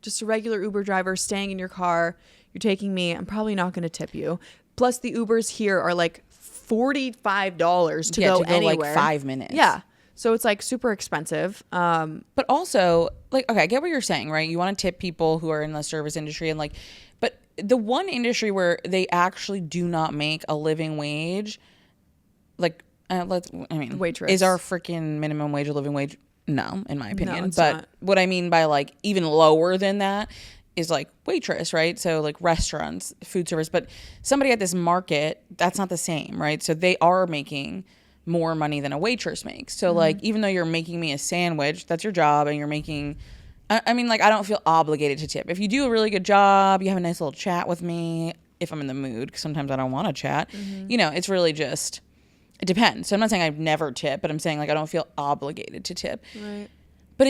just a regular Uber driver staying in your car, you're taking me, I'm probably not going to tip you. Plus the Ubers here are like $45 to go anywhere. Like 5 minutes. Yeah. So it's like super expensive. But also, like, okay, I get what you're saying, right? You want to tip people who are in the service industry and like, but the one industry where they actually do not make a living wage, like, waitress. Is our freaking minimum wage a living wage? No, in my opinion. No, it's but not. What I mean by like even lower than that is like waitress, right? So like restaurants, food service, but somebody at this market, that's not the same, right? So they are making more money than a waitress makes. So like, even though you're making me a sandwich, that's your job, and you're making, I mean, like, I don't feel obligated to tip. If you do a really good job, you have a nice little chat with me, if I'm in the mood, because sometimes I don't want to chat, you know, it's really just, it depends. So I'm not saying I've never tipped, but I'm saying like, I don't feel obligated to tip. Right. But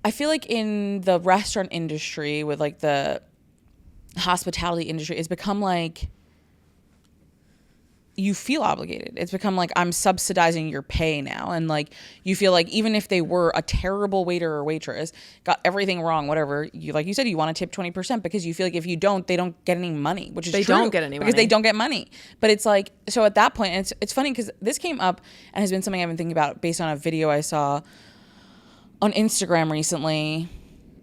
I feel like in the restaurant industry with like the hospitality industry, it's become like you feel obligated. It's become like I'm subsidizing your pay now. And like you feel like even if they were a terrible waiter or waitress, got everything wrong, whatever, you like you said, you want to tip 20% because you feel like if you don't, they don't get any money, which is true. They don't get any money. Because they don't get money. But it's like, so at that point, and it's funny because this came up and has been something I've been thinking about based on a video I saw on Instagram recently.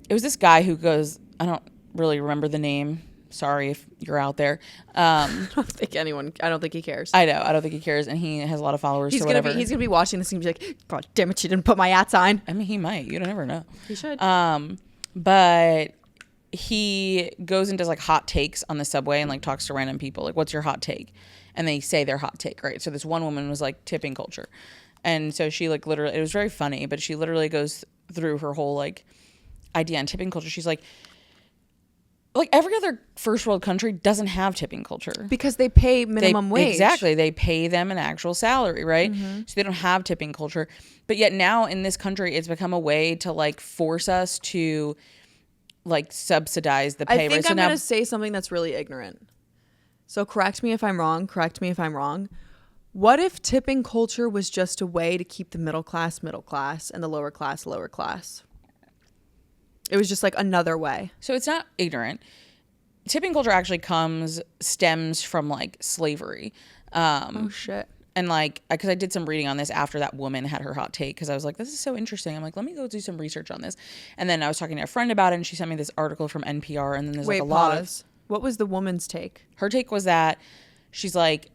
It was this guy who goes, I don't really remember the name. Sorry if you're out there. I don't think he cares. I know. I don't think he cares. And he has a lot of followers. He's going to be watching this and be like, God damn it, you didn't put my @ sign. I mean, he might. You don't ever know. He should. But he goes and does like hot takes on the subway and like talks to random people. Like, what's your hot take? And they say their hot take, right? So this one woman was like tipping culture. And so she like literally, it was very funny, but she literally goes through her whole like idea on tipping culture. She's like every other first world country doesn't have tipping culture. Because they pay minimum wage. Exactly. They pay them an actual salary, right? So they don't have tipping culture. But yet now in this country, it's become a way to like force us to like subsidize the pay. I think right? I'm going to say something that's really ignorant. So correct me if I'm wrong. What if tipping culture was just a way to keep the middle class and the lower class? It was just like another way. So it's not ignorant. tipping culture actually stems from like slavery. Oh shit. And like, because I did some reading on this after that woman had her hot take, because I was like, this is so interesting. I'm like, let me go do some research on this. And then I was talking to a friend about it, and she sent me this article from NPR. And then there's like a lot of. What was the woman's take? Her take was that she's like,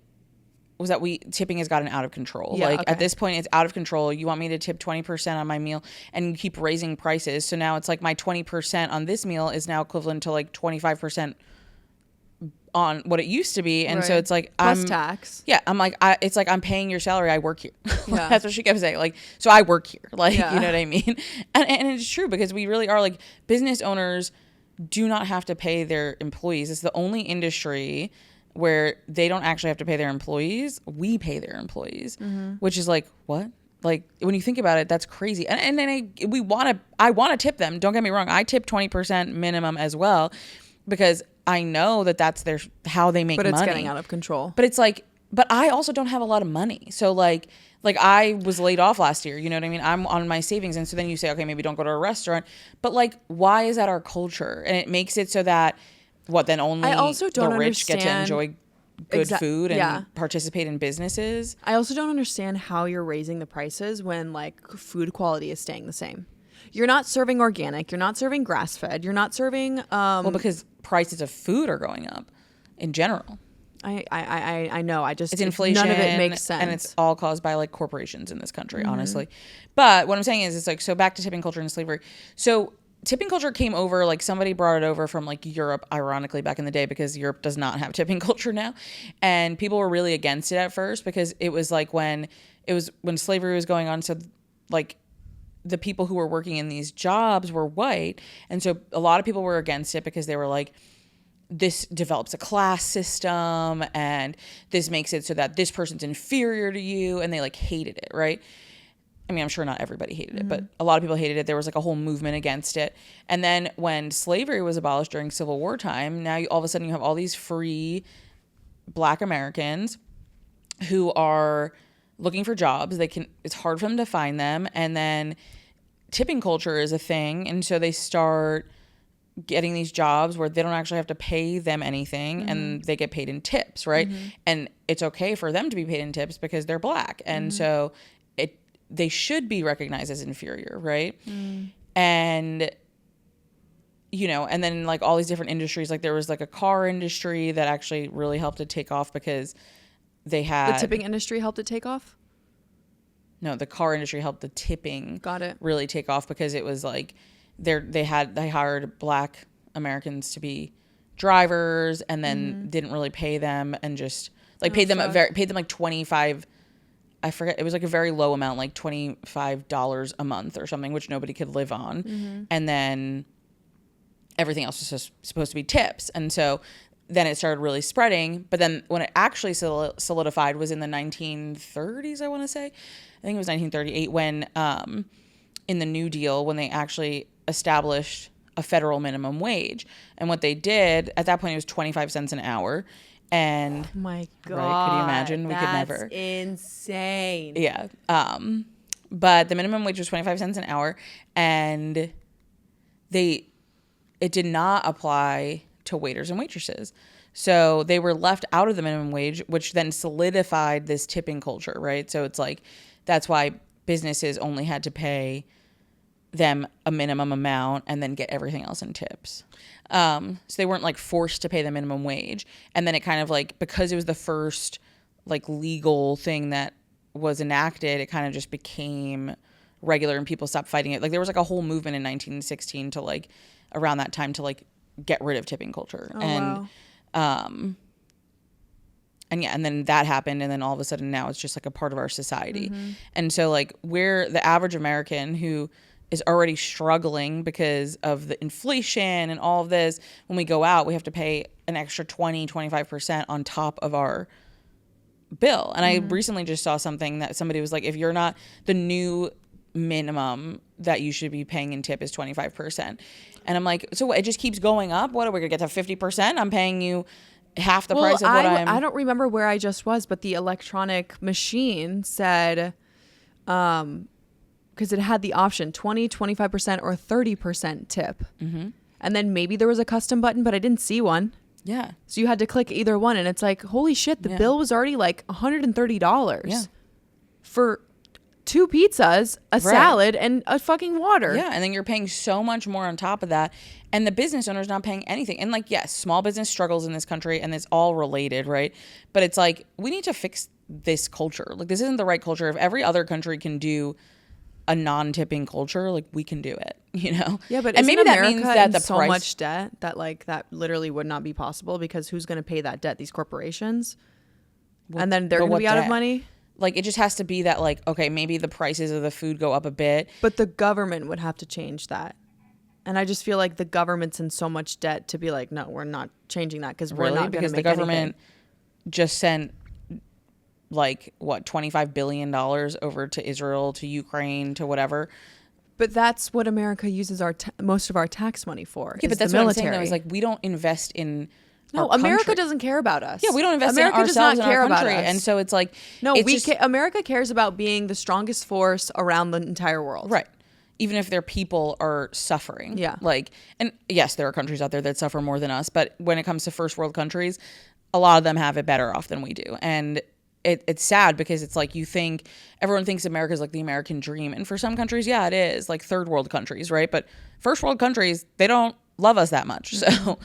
tipping has gotten out of control. Yeah, like, okay. At this point, it's out of control. You want me to tip 20% on my meal, and you keep raising prices. So now it's like my 20% on this meal is now equivalent to like 25% on what it used to be. And right. So it's like plus tax. Yeah, I'm like, it's like I'm paying your salary. I work here. Yeah. That's what she kept saying. Like, so I work here. Like, yeah. You know what I mean? And it's true, because we really are like, business owners do not have to pay their employees. It's the only industry where they don't actually have to pay their employees. We pay their employees, which is like, what? Like, when you think about it, that's crazy. And then I want to tip them. Don't get me wrong. I tip 20% minimum as well, because I know that that's how they make money. But it's getting out of control. But it's like, but I also don't have a lot of money. So like I was laid off last year. You know what I mean? I'm on my savings. And so then you say, okay, maybe don't go to a restaurant. But like, why is that our culture? And it makes it so that then only the rich get to enjoy good food and participate in businesses. I also don't understand how you're raising the prices when like food quality is staying the same. You're not serving organic. You're not serving grass-fed. You're not serving. Well, because prices of food are going up in general. I know. It's inflation. None of it makes sense. And it's all caused by like corporations in this country, honestly. But what I'm saying is, it's like, so back to tipping culture and slavery. So tipping culture came over, like somebody brought it over from like Europe, ironically, back in the day, because Europe does not have tipping culture now. And people were really against it at first, because it was like when slavery was going on. So like the people who were working in these jobs were white. And so a lot of people were against it, because they were like, this develops a class system, and this makes it so that this person's inferior to you. And they like hated it, right? I mean, I'm sure not everybody hated it, but a lot of people hated it. There was like a whole movement against it. And then when slavery was abolished during Civil War time, now all of a sudden you have all these free Black Americans who are looking for jobs. It's hard for them to find them. And then tipping culture is a thing. And so they start getting these jobs where they don't actually have to pay them anything, and they get paid in tips, right? And it's okay for them to be paid in tips because they're Black. And so they should be recognized as inferior, right? And, you know, and then like all these different industries, like there was like a car industry that actually really helped it take off, because they had... The tipping industry helped it take off? No, the car industry helped the tipping really take off, because it was like they hired Black Americans to be drivers, and then didn't really pay them, and just like paid them like 25, I forget, it was like a very low amount, like $25 a month or something, which nobody could live on. And then everything else was just supposed to be tips. And so then it started really spreading. But then when it actually solidified was in the 1930s, I want to say. I think it was 1938 when, in the New Deal, when they actually established a federal minimum wage. And what they did, at that point, it was 25 cents an hour. And oh my God, right, could you imagine? We could never. That's insane. Yeah. But the minimum wage was 25 cents an hour, and it did not apply to waiters and waitresses. So they were left out of the minimum wage, which then solidified this tipping culture, right? So it's like, that's why businesses only had to pay them a minimum amount and then get everything else in tips. So they weren't like forced to pay the minimum wage. And then it kind of like, because it was the first like legal thing that was enacted, it kind of just became regular, and people stopped fighting it. Like there was like a whole movement in 1916 to like around that time to like get rid of tipping culture. And and then that happened, and then all of a sudden now it's just like a part of our society. And so like we're the average American who is already struggling because of the inflation and all of this. When we go out, we have to pay an extra 20-25% on top of our bill. And I recently just saw something that somebody was like, if you're not, the new minimum that you should be paying in tip is 25%. And I'm like, so it just keeps going up? What are we gonna get to 50%? I'm paying you half the price of what I don't remember where I just was, but the electronic machine said, because it had the option 20, 25% or 30% tip. And then maybe there was a custom button, but I didn't see one. Yeah. So you had to click either one, and it's like, holy shit, the bill was already like $130 for 2 pizzas, a salad, and a fucking water. Yeah, and then you're paying so much more on top of that, and the business owner's not paying anything. And like, yes, small business struggles in this country, and it's all related, right? But it's like, we need to fix this culture. Like, this isn't the right culture. If every other country can do a non-tipping culture, like, we can do it, you know? Yeah, but and maybe America that means that the so price, much debt that like that literally would not be possible, because who's going to pay that debt? These corporations, and then they're going to be out of money. Like, it just has to be that, like, okay, maybe the prices of the food go up a bit, but the government would have to change that. And I just feel like the government's in so much debt to be like, no, we're not changing that, because we're not going to make the government anything. Just sent like what, $25 billion over to Israel, to Ukraine, to whatever. But that's what America uses most of our tax money for. Yeah, but that's what I'm saying though, is like, we don't invest in America doesn't care about us. Yeah, we don't invest America in ourselves does not care in our country. about us. And so it's like, no, it's America cares about being the strongest force around the entire world. Right. Even if their people are suffering. Yeah. Like, and yes, there are countries out there that suffer more than us, but when it comes to first world countries, a lot of them have it better off than we do. And it's sad, because it's like, everyone thinks America's like the American dream. And for some countries, yeah, it is, like third world countries, right? But first world countries, they don't love us that much. So,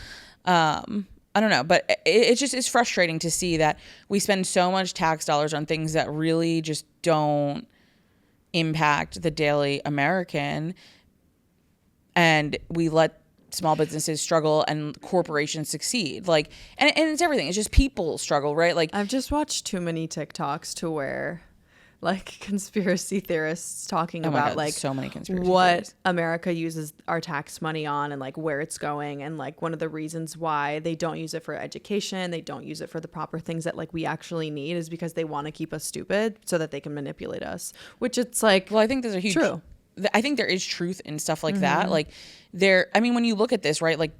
I don't know, but it's frustrating to see that we spend so much tax dollars on things that really just don't impact the daily American, and we let small businesses struggle and corporations succeed. Like, and it's everything. It's just people struggle, right? Like, I've just watched too many TikToks to where, like, conspiracy theorists talking about God, like so many conspiracy what theories. America uses our tax money on, and like where it's going, and like one of the reasons why they don't use it for education, they don't use it for the proper things that like we actually need, is because they want to keep us stupid so that they can manipulate us. Which it's like, well, I think there's a huge true. I think there is truth in stuff like that. Like, I mean, when you look at this, right, like,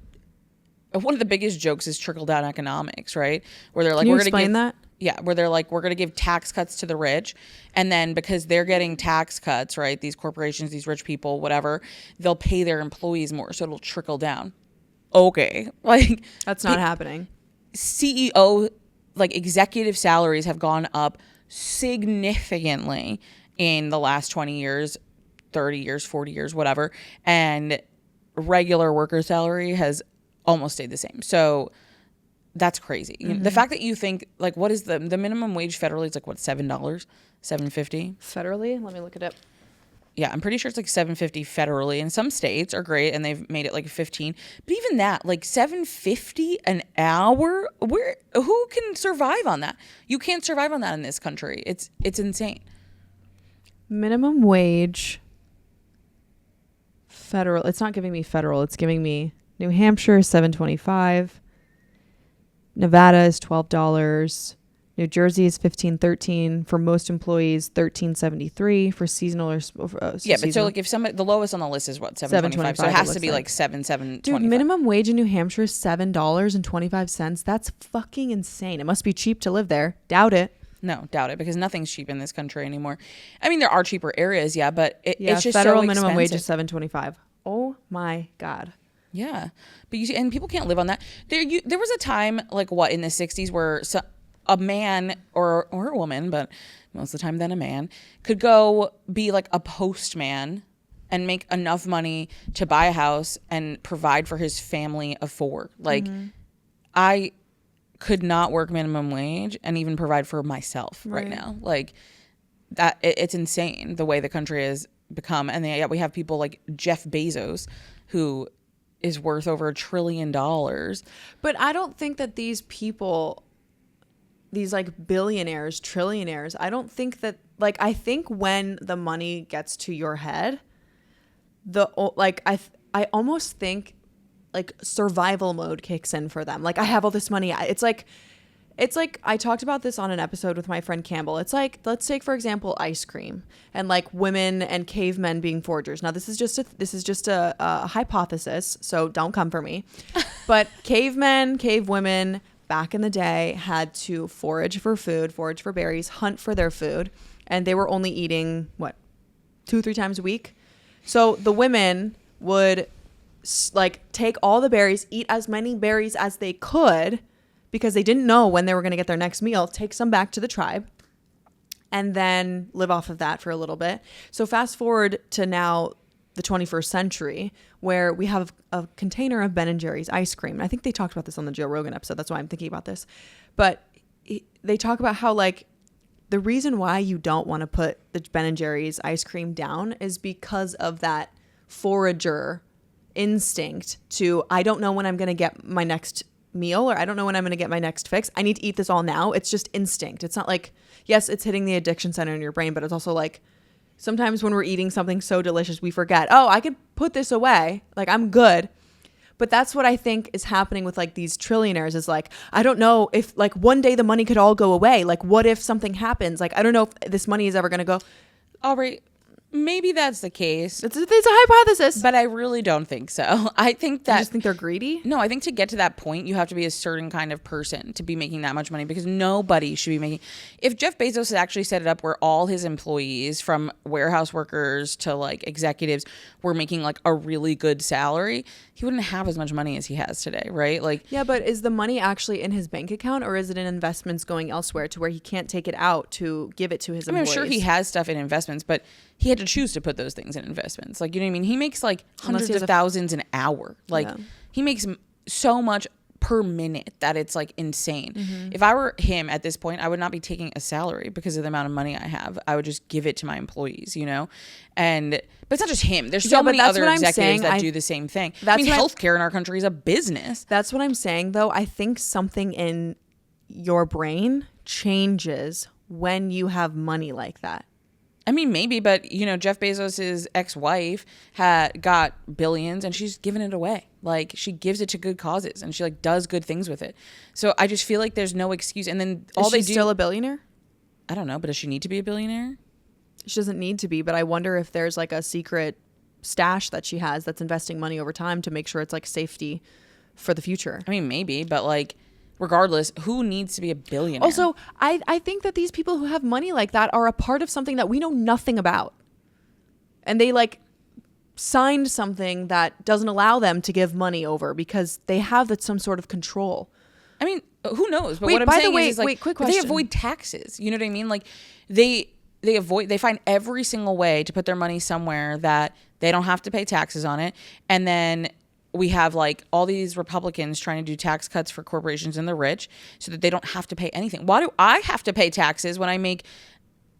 one of the biggest jokes is trickle down economics, right? Where they're like, Can you we're going to explain that? Yeah, where they're like, we're going to give tax cuts to the rich, and then because they're getting tax cuts, right, these corporations, these rich people, whatever, they'll pay their employees more, so it'll trickle down. Okay, like, That's not happening. CEO, like, executive salaries have gone up significantly in the last 20 years, 30 years, 40 years, whatever, and regular worker salary has almost stayed the same. So that's crazy. The fact that you think, like, what is the minimum wage federally? It's like, what, $7, $7.50 Federally, let me look it up. Yeah, I'm pretty sure it's like $7.50 federally, and some states are great and they've made it like $15. But even that, like $7.50 an hour, who can survive on that? You can't survive on that in this country. It's insane. Minimum wage federal. It's not giving me federal. It's giving me New Hampshire $7.25. Nevada is $12. New Jersey is $15.13 for most employees. $13.73 for seasonal or yeah, but so like if somebody, the lowest on the list is what, $7.25. So it has to be like $7.25. Dude, minimum wage in New Hampshire is $7.25. That's fucking insane. It must be cheap to live there. Doubt it. No, doubt it, because nothing's cheap in this country anymore. I mean, there are cheaper areas, yeah, but it's just federal so minimum wage expensive. is $7.25. Oh my God. Yeah, but you see, and people can't live on that. There was a time, like what, in the 60s where a man or a woman, but most of the time then a man, could go be like a postman and make enough money to buy a house and provide for his family of 4. Like, I could not work minimum wage and even provide for myself right now. Like, that it's insane the way the country has become. And then, yeah, we have people like Jeff Bezos, who is worth over $1 trillion. But I don't think that these people, these like billionaires, trillionaires, I don't think that, like, I think when the money gets to your head, I almost think like survival mode kicks in for them. Like, I have all this money. It's like I talked about this on an episode with my friend Campbell. It's like, let's take for example ice cream and like women and cavemen being foragers. Now this is just a hypothesis, so don't come for me. But cavemen, cave women back in the day had to forage for food, forage for berries, hunt for their food, and they were only eating 2-3 times a week. So the women would like take all the berries, eat as many berries as they could because they didn't know when they were going to get their next meal, take some back to the tribe, and then live off of that for a little bit. So fast forward to now the 21st century, where we have a container of Ben & Jerry's ice cream. I think they talked about this on the Joe Rogan episode. That's why I'm thinking about this. But they talk about how like the reason why you don't want to put the Ben & Jerry's ice cream down is because of that forager instinct to, I don't know when I'm going to get my next meal, or I don't know when I'm going to get my next fix. I need to eat this all now. It's just instinct. It's not like, yes, it's hitting the addiction center in your brain, but it's also like sometimes when we're eating something so delicious, we forget, oh, I could put this away. Like I'm good. But that's what I think is happening with like these trillionaires is like, I don't know if like one day the money could all go away. Like what if something happens? Like, I don't know if this money is ever going to go. Aubrey, maybe that's the case. It's a hypothesis. But I really don't think so. I think that... You just think they're greedy? No, I think to get to that point, you have to be a certain kind of person to be making that much money, because nobody should be making... If Jeff Bezos had actually set it up where all his employees, from warehouse workers to like executives, were making like a really good salary, he wouldn't have as much money as he has today, right? Like, yeah, but is the money actually in his bank account, or is it in investments going elsewhere to where he can't take it out to give it to his employees? I'm sure he has stuff in investments, but he had to choose to put those things in investments. Like, you know what I mean? He makes like hundreds of thousands an hour. Like, he makes so much per minute that it's like insane. Mm-hmm. If I were him at this point, I would not be taking a salary because of the amount of money I have. I would just give it to my employees, you know? But it's not just him. There's so many other executives that do the same thing. I mean, healthcare in our country is a business. That's what I'm saying, though. I think something in your brain changes when you have money like that. I mean, maybe, but, you know, Jeff Bezos' ex-wife had got billions and she's given it away. Like, she gives it to good causes and she, like, does good things with it. So I just feel like there's no excuse. And then all they do... Is she still a billionaire? I don't know, but does she need to be a billionaire? She doesn't need to be, but I wonder if there's, like, a secret stash that she has that's investing money over time to make sure it's, like, safety for the future. I mean, maybe, but, like... Regardless, who needs to be a billionaire? Also, I think that these people who have money like that are a part of something that we know nothing about. And they like signed something that doesn't allow them to give money over because they have some sort of control. I mean, who knows? But what I'm saying is like, quick question. They avoid taxes. You know what I mean? Like they find every single way to put their money somewhere that they don't have to pay taxes on it. And then we have like all these Republicans trying to do tax cuts for corporations and the rich so that they don't have to pay anything. Why do I have to pay taxes when I make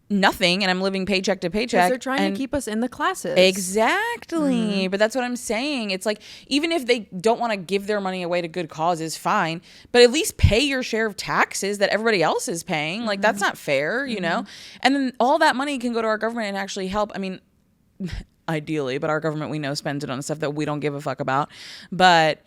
nothing and I'm living paycheck to paycheck? Because they're trying to keep us in the classes. Exactly. Mm-hmm. But that's what I'm saying. It's like, even if they don't want to give their money away to good causes, fine. But at least pay your share of taxes that everybody else is paying. Like, that's not fair, you know? And then all that money can go to our government and actually help. I mean... Ideally, but our government, we know, spends it on stuff that we don't give a fuck about. But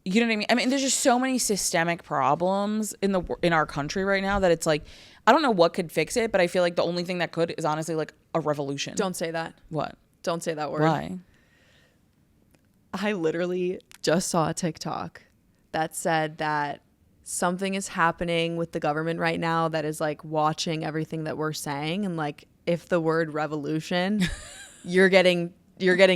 you know what I mean? I mean, there's just so many systemic problems in our country right now that it's like, I don't know what could fix it, but I feel like the only thing that could is honestly like a revolution. Don't say that. What? Don't say that word. Why? I literally just saw a TikTok that said that something is happening with the government right now that is like watching everything that we're saying, and like if the word revolution you're getting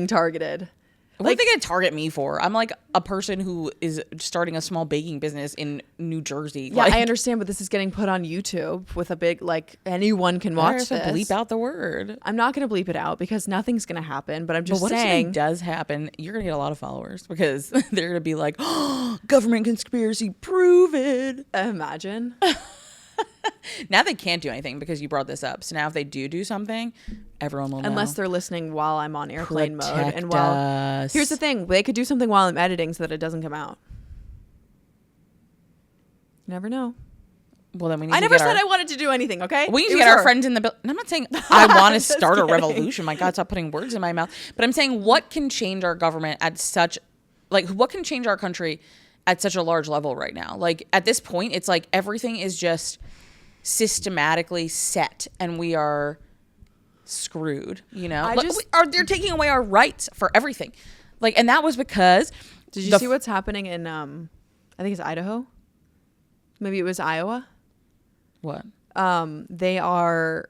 targeted. What are they gonna target me for? I'm like a person who is starting a small baking business in New Jersey. Yeah, like, I understand, but this is getting put on YouTube with a big, like, anyone can watch this. Bleep out the word. I'm not gonna bleep it out because nothing's gonna happen. But I'm just saying, if something does happen, you're gonna get a lot of followers because they're gonna be like, "Oh, government conspiracy, prove it." Imagine. Now they can't do anything because you brought this up. So now if they do something, everyone will know. Unless they're listening while I'm on airplane mode. And us. Here's the thing. They could do something while I'm editing so that it doesn't come out. You never know. Well, then we need I never said I wanted to do anything, okay? We need to get our friends in the building. I'm not saying I want to start a revolution. My God, stop putting words in my mouth. But I'm saying what can change our government at such, like, what can change our country at such a large level right now? Like, at this point, it's like everything is just systematically set and we are screwed, you know? They're taking away our rights for everything. Like, and that was because... Did you see what's happening in, I think it's Idaho? Maybe it was Iowa? What? They are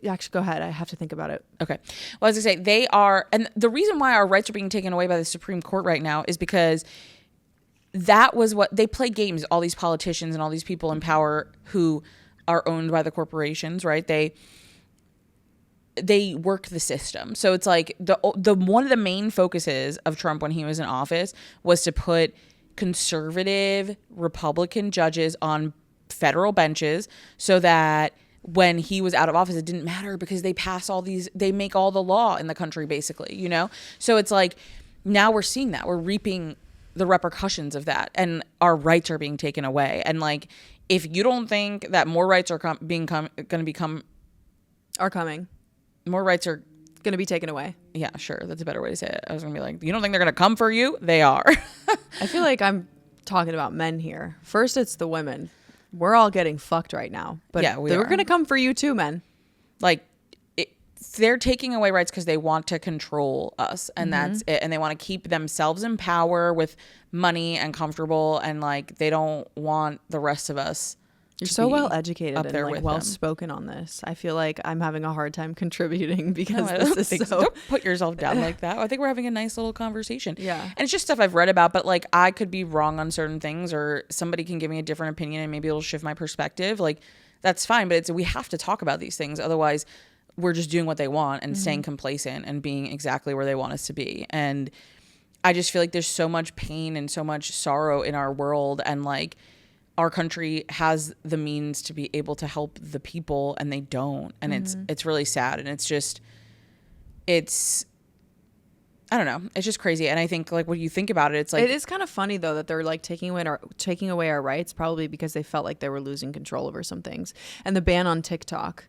Actually, go ahead. I have to think about it. Okay. Well, as I say, they are, and the reason why our rights are being taken away by the Supreme Court right now is because that was what they play games. All these politicians and all these people in power who are owned by the corporations, right? They work the system. So it's like the one of the main focuses of Trump when he was in office was to put conservative Republican judges on federal benches so that when he was out of office, it didn't matter because they make all the law in the country, basically, you know? So it's like, now we're seeing that. We're reaping the repercussions of that, and our rights are being taken away. And like, if you don't think that more rights are coming, more rights are going to be taken away. Yeah, sure. That's a better way to say it. I was going to be like, you don't think they're going to come for you? They are. I feel like I'm talking about men here. First, it's the women. We're all getting fucked right now, but yeah, we're going to come for you too, men. Like, they're taking away rights because they want to control us, and that's it. And they want to keep themselves in power with money and comfortable, and like, they don't want the rest of us. You're so well educated and like well spoken on this. I feel like I'm having a hard time contributing because this is so. Don't put yourself down like that. I think we're having a nice little conversation. Yeah, and it's just stuff I've read about, but like, I could be wrong on certain things, or somebody can give me a different opinion, and maybe it'll shift my perspective. Like, that's fine, but we have to talk about these things, otherwise we're just doing what they want and staying complacent and being exactly where they want us to be. And I just feel like there's so much pain and so much sorrow in our world, and like, our country has the means to be able to help the people, and they don't. And it's really sad. And it's I don't know. It's just crazy. And I think like, when you think about it, it's like, it is kind of funny though that they're like taking away our rights, probably because they felt like they were losing control over some things. And the ban on TikTok.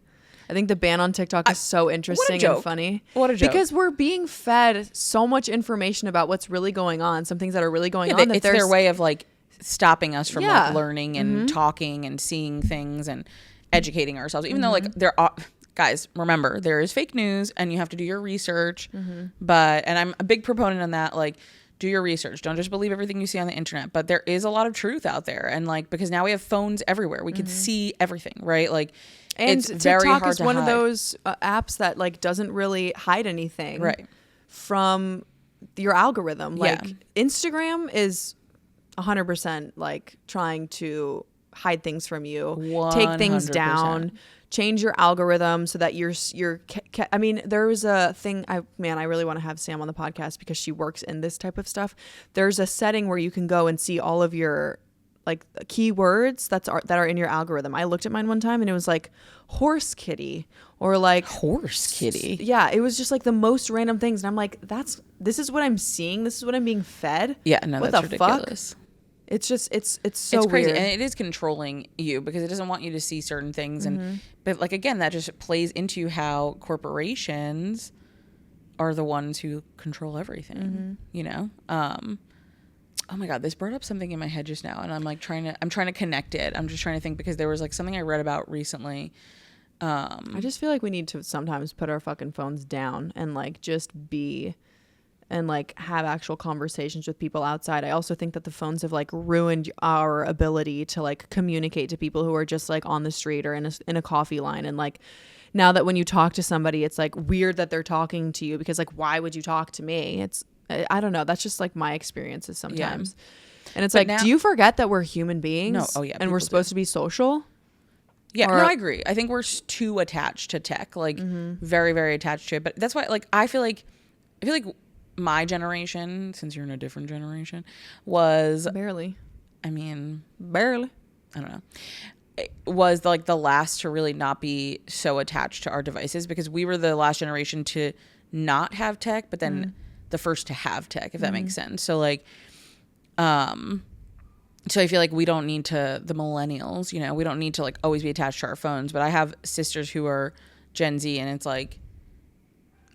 I think the ban on TikTok is so interesting and funny. What a joke. Because we're being fed so much information about what's really going on, some things that are really going on. It's their way of like stopping us from like learning and talking and seeing things and educating ourselves, even though like there are, guys, remember, there is fake news and you have to do your research. But, and I'm a big proponent on that, like, do your research. Don't just believe everything you see on the internet. But there is a lot of truth out there. And like, because now we have phones everywhere, we can see everything, right? Like, and it's TikTok very hard is to one hide. of those apps that like doesn't really hide anything from your algorithm. Like Instagram is 100% like trying to hide things from you, 100%. Take things down, change your algorithm so that I mean, there was a thing, I really want to have Sam on the podcast because she works in this type of stuff. There's a setting where you can go and see all of your like keywords that are in your algorithm. I looked at mine one time and it was like horse kitty or like horse kitty. Yeah, it was just like the most random things, and I'm like, this is what I'm seeing. This is what I'm being fed. Yeah, no, what that's ridiculous. Fuck? It's just it's so crazy, weird. and it is controlling you because it doesn't want you to see certain things, and but like, again, that just plays into how corporations are the ones who control everything. You know. Oh my God, this brought up something in my head just now, and I'm like trying to connect it. I'm just trying to think because there was like something I read about recently. I just feel like we need to sometimes put our fucking phones down and like just be and like have actual conversations with people outside. I also think that the phones have like ruined our ability to like communicate to people who are just like on the street or in a coffee line. And like, now that when you talk to somebody, it's like weird that they're talking to you because like, why would you talk to me? I don't know. That's just like my experiences sometimes. Yeah. And it's but like, now, do you forget that we're human beings? No. Oh yeah. And we're supposed to be social? Yeah, no, I agree. I think we're too attached to tech, like very, very attached to it. But that's why, like, I feel like my generation, since you're in a different generation, was barely. I mean, barely. I don't know. It was like the last to really not be so attached to our devices because we were the last generation to not have tech, but then the first to have tech, if that makes sense. So like, so I feel like we don't need to, the millennials, you know, we don't need to like always be attached to our phones. But I have sisters who are Gen Z and it's like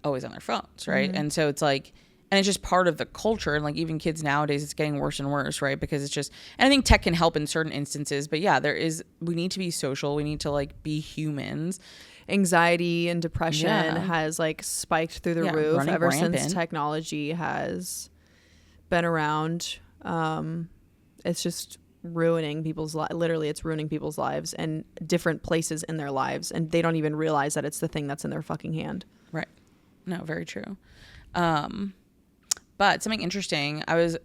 always on their phones, right? And so it's like, and it's just part of the culture. And like even kids nowadays, it's getting worse and worse, right? Because it's just, and I think tech can help in certain instances. But yeah, we need to be social. We need to like be humans. Anxiety and depression has like spiked through the roof ever since technology has been around. It's just ruining people's literally it's ruining people's lives and different places in their lives, and they don't even realize that it's the thing that's in their fucking hand. Right. No, very true. But something interesting, I was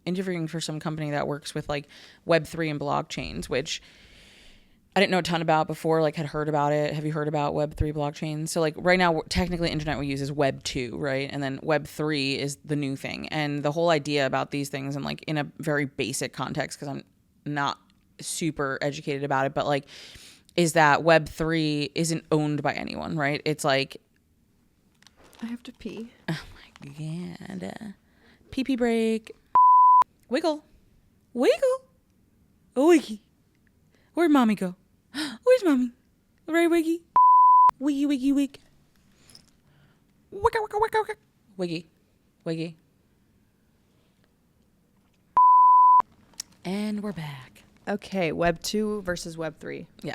interviewing for some company that works with like Web3 and blockchains, which I didn't know a ton about before, like had heard about it. Have you heard about Web3 blockchains? So like right now, technically internet we use is Web2, right? And then Web3 is the new thing. And the whole idea about these things, and like in a very basic context, because I'm not super educated about it, but like is that Web3 isn't owned by anyone, right? It's like... I have to pee. Oh my God. Pee-pee break. Wiggle. Wiggle. Wiggy. Where'd mommy go? Where's mommy? Right, Wiggy? Wiggy, wiggy, wig. Wigga, wigga, wigga, wigga. Wiggy. Wiggy. And we're back. Okay, Web 2 versus Web 3. Yeah.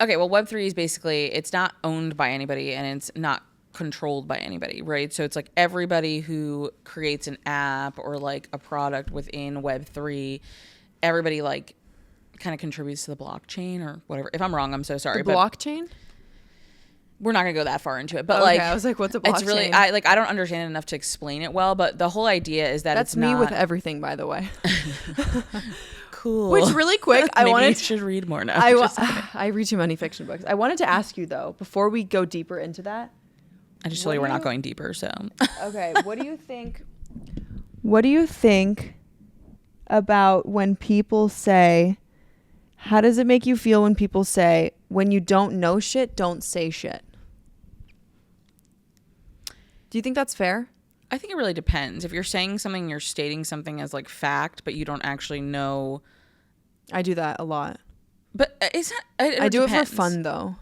Okay, well, Web 3 is basically, it's not owned by anybody and it's not controlled by anybody, right? So it's like everybody who creates an app or like a product within Web 3, everybody like kind of contributes to the blockchain or whatever. If I'm wrong, I'm so sorry. The blockchain? We're not gonna go that far into it, but okay, like I was like, what's a blockchain? It's really I don't understand it enough to explain it well, but the whole idea is that that's it's me not... with everything, by the way. Cool. Which really quick, Maybe you should read more now. I read too many fiction books. I wanted to ask you though, before we go deeper into that. I just told you we're not going deeper, so. Okay, what do you think? What do you think about when people say? How does it make you feel when people say, when you don't know shit, don't say shit? Do you think that's fair? I think it really depends. If you're saying something, you're stating something as like fact, but you don't actually know. I do that a lot. But it's not, I do it for fun though.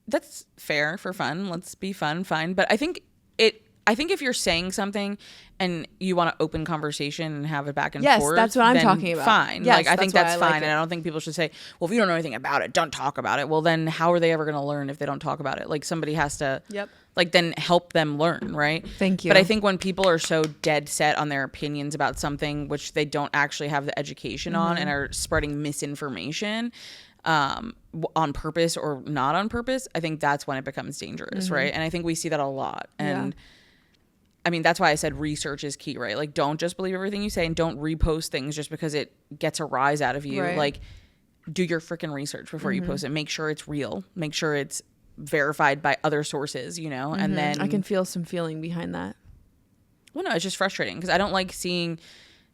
That's fair for fun. Let's be fun, fine. But I think if you're saying something and you want to open conversation and have it back and forth, that's what I'm talking about. Fine. Yes, like I think that's fine. Like, and I don't think people should say, well, if you don't know anything about it, don't talk about it. Well, then how are they ever going to learn if they don't talk about it? Like somebody has to like then help them learn, right? Thank you. But I think when people are so dead set on their opinions about something which they don't actually have the education on and are spreading misinformation on purpose or not on purpose, I think that's when it becomes dangerous, right? And I think we see that a lot. And I mean, that's why I said research is key, right? Like, don't just believe everything you say and don't repost things just because it gets a rise out of you. Right. Like, do your freaking research before you post it. Make sure it's real. Make sure it's verified by other sources, you know? And then... I can feel some feeling behind that. Well, no, it's just frustrating because I don't like seeing...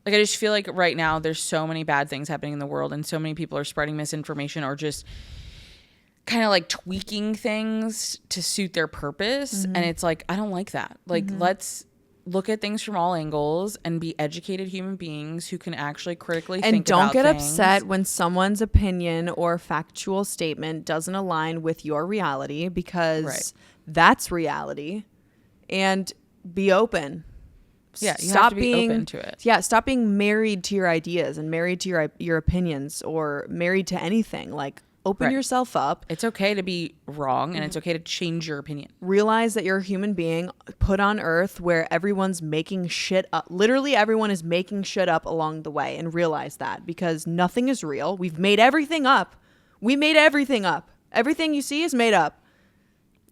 Like, I just feel like right now there's so many bad things happening in the world and so many people are spreading misinformation or just kind of like tweaking things to suit their purpose. And it's like, I don't like that. Like, let's look at things from all angles and be educated human beings who can actually critically think about things. And don't get upset when someone's opinion or factual statement doesn't align with your reality, because that's reality. And be open. Yeah, you have to be open to it. Yeah, stop being married to your ideas and married to your opinions or married to anything. Like, open yourself up. It's okay to be wrong and it's okay to change your opinion. Realize that you're a human being put on earth where everyone's making shit up. Literally everyone is making shit up along the way, and realize that, because nothing is real. We've made everything up. We made everything up. Everything you see is made up.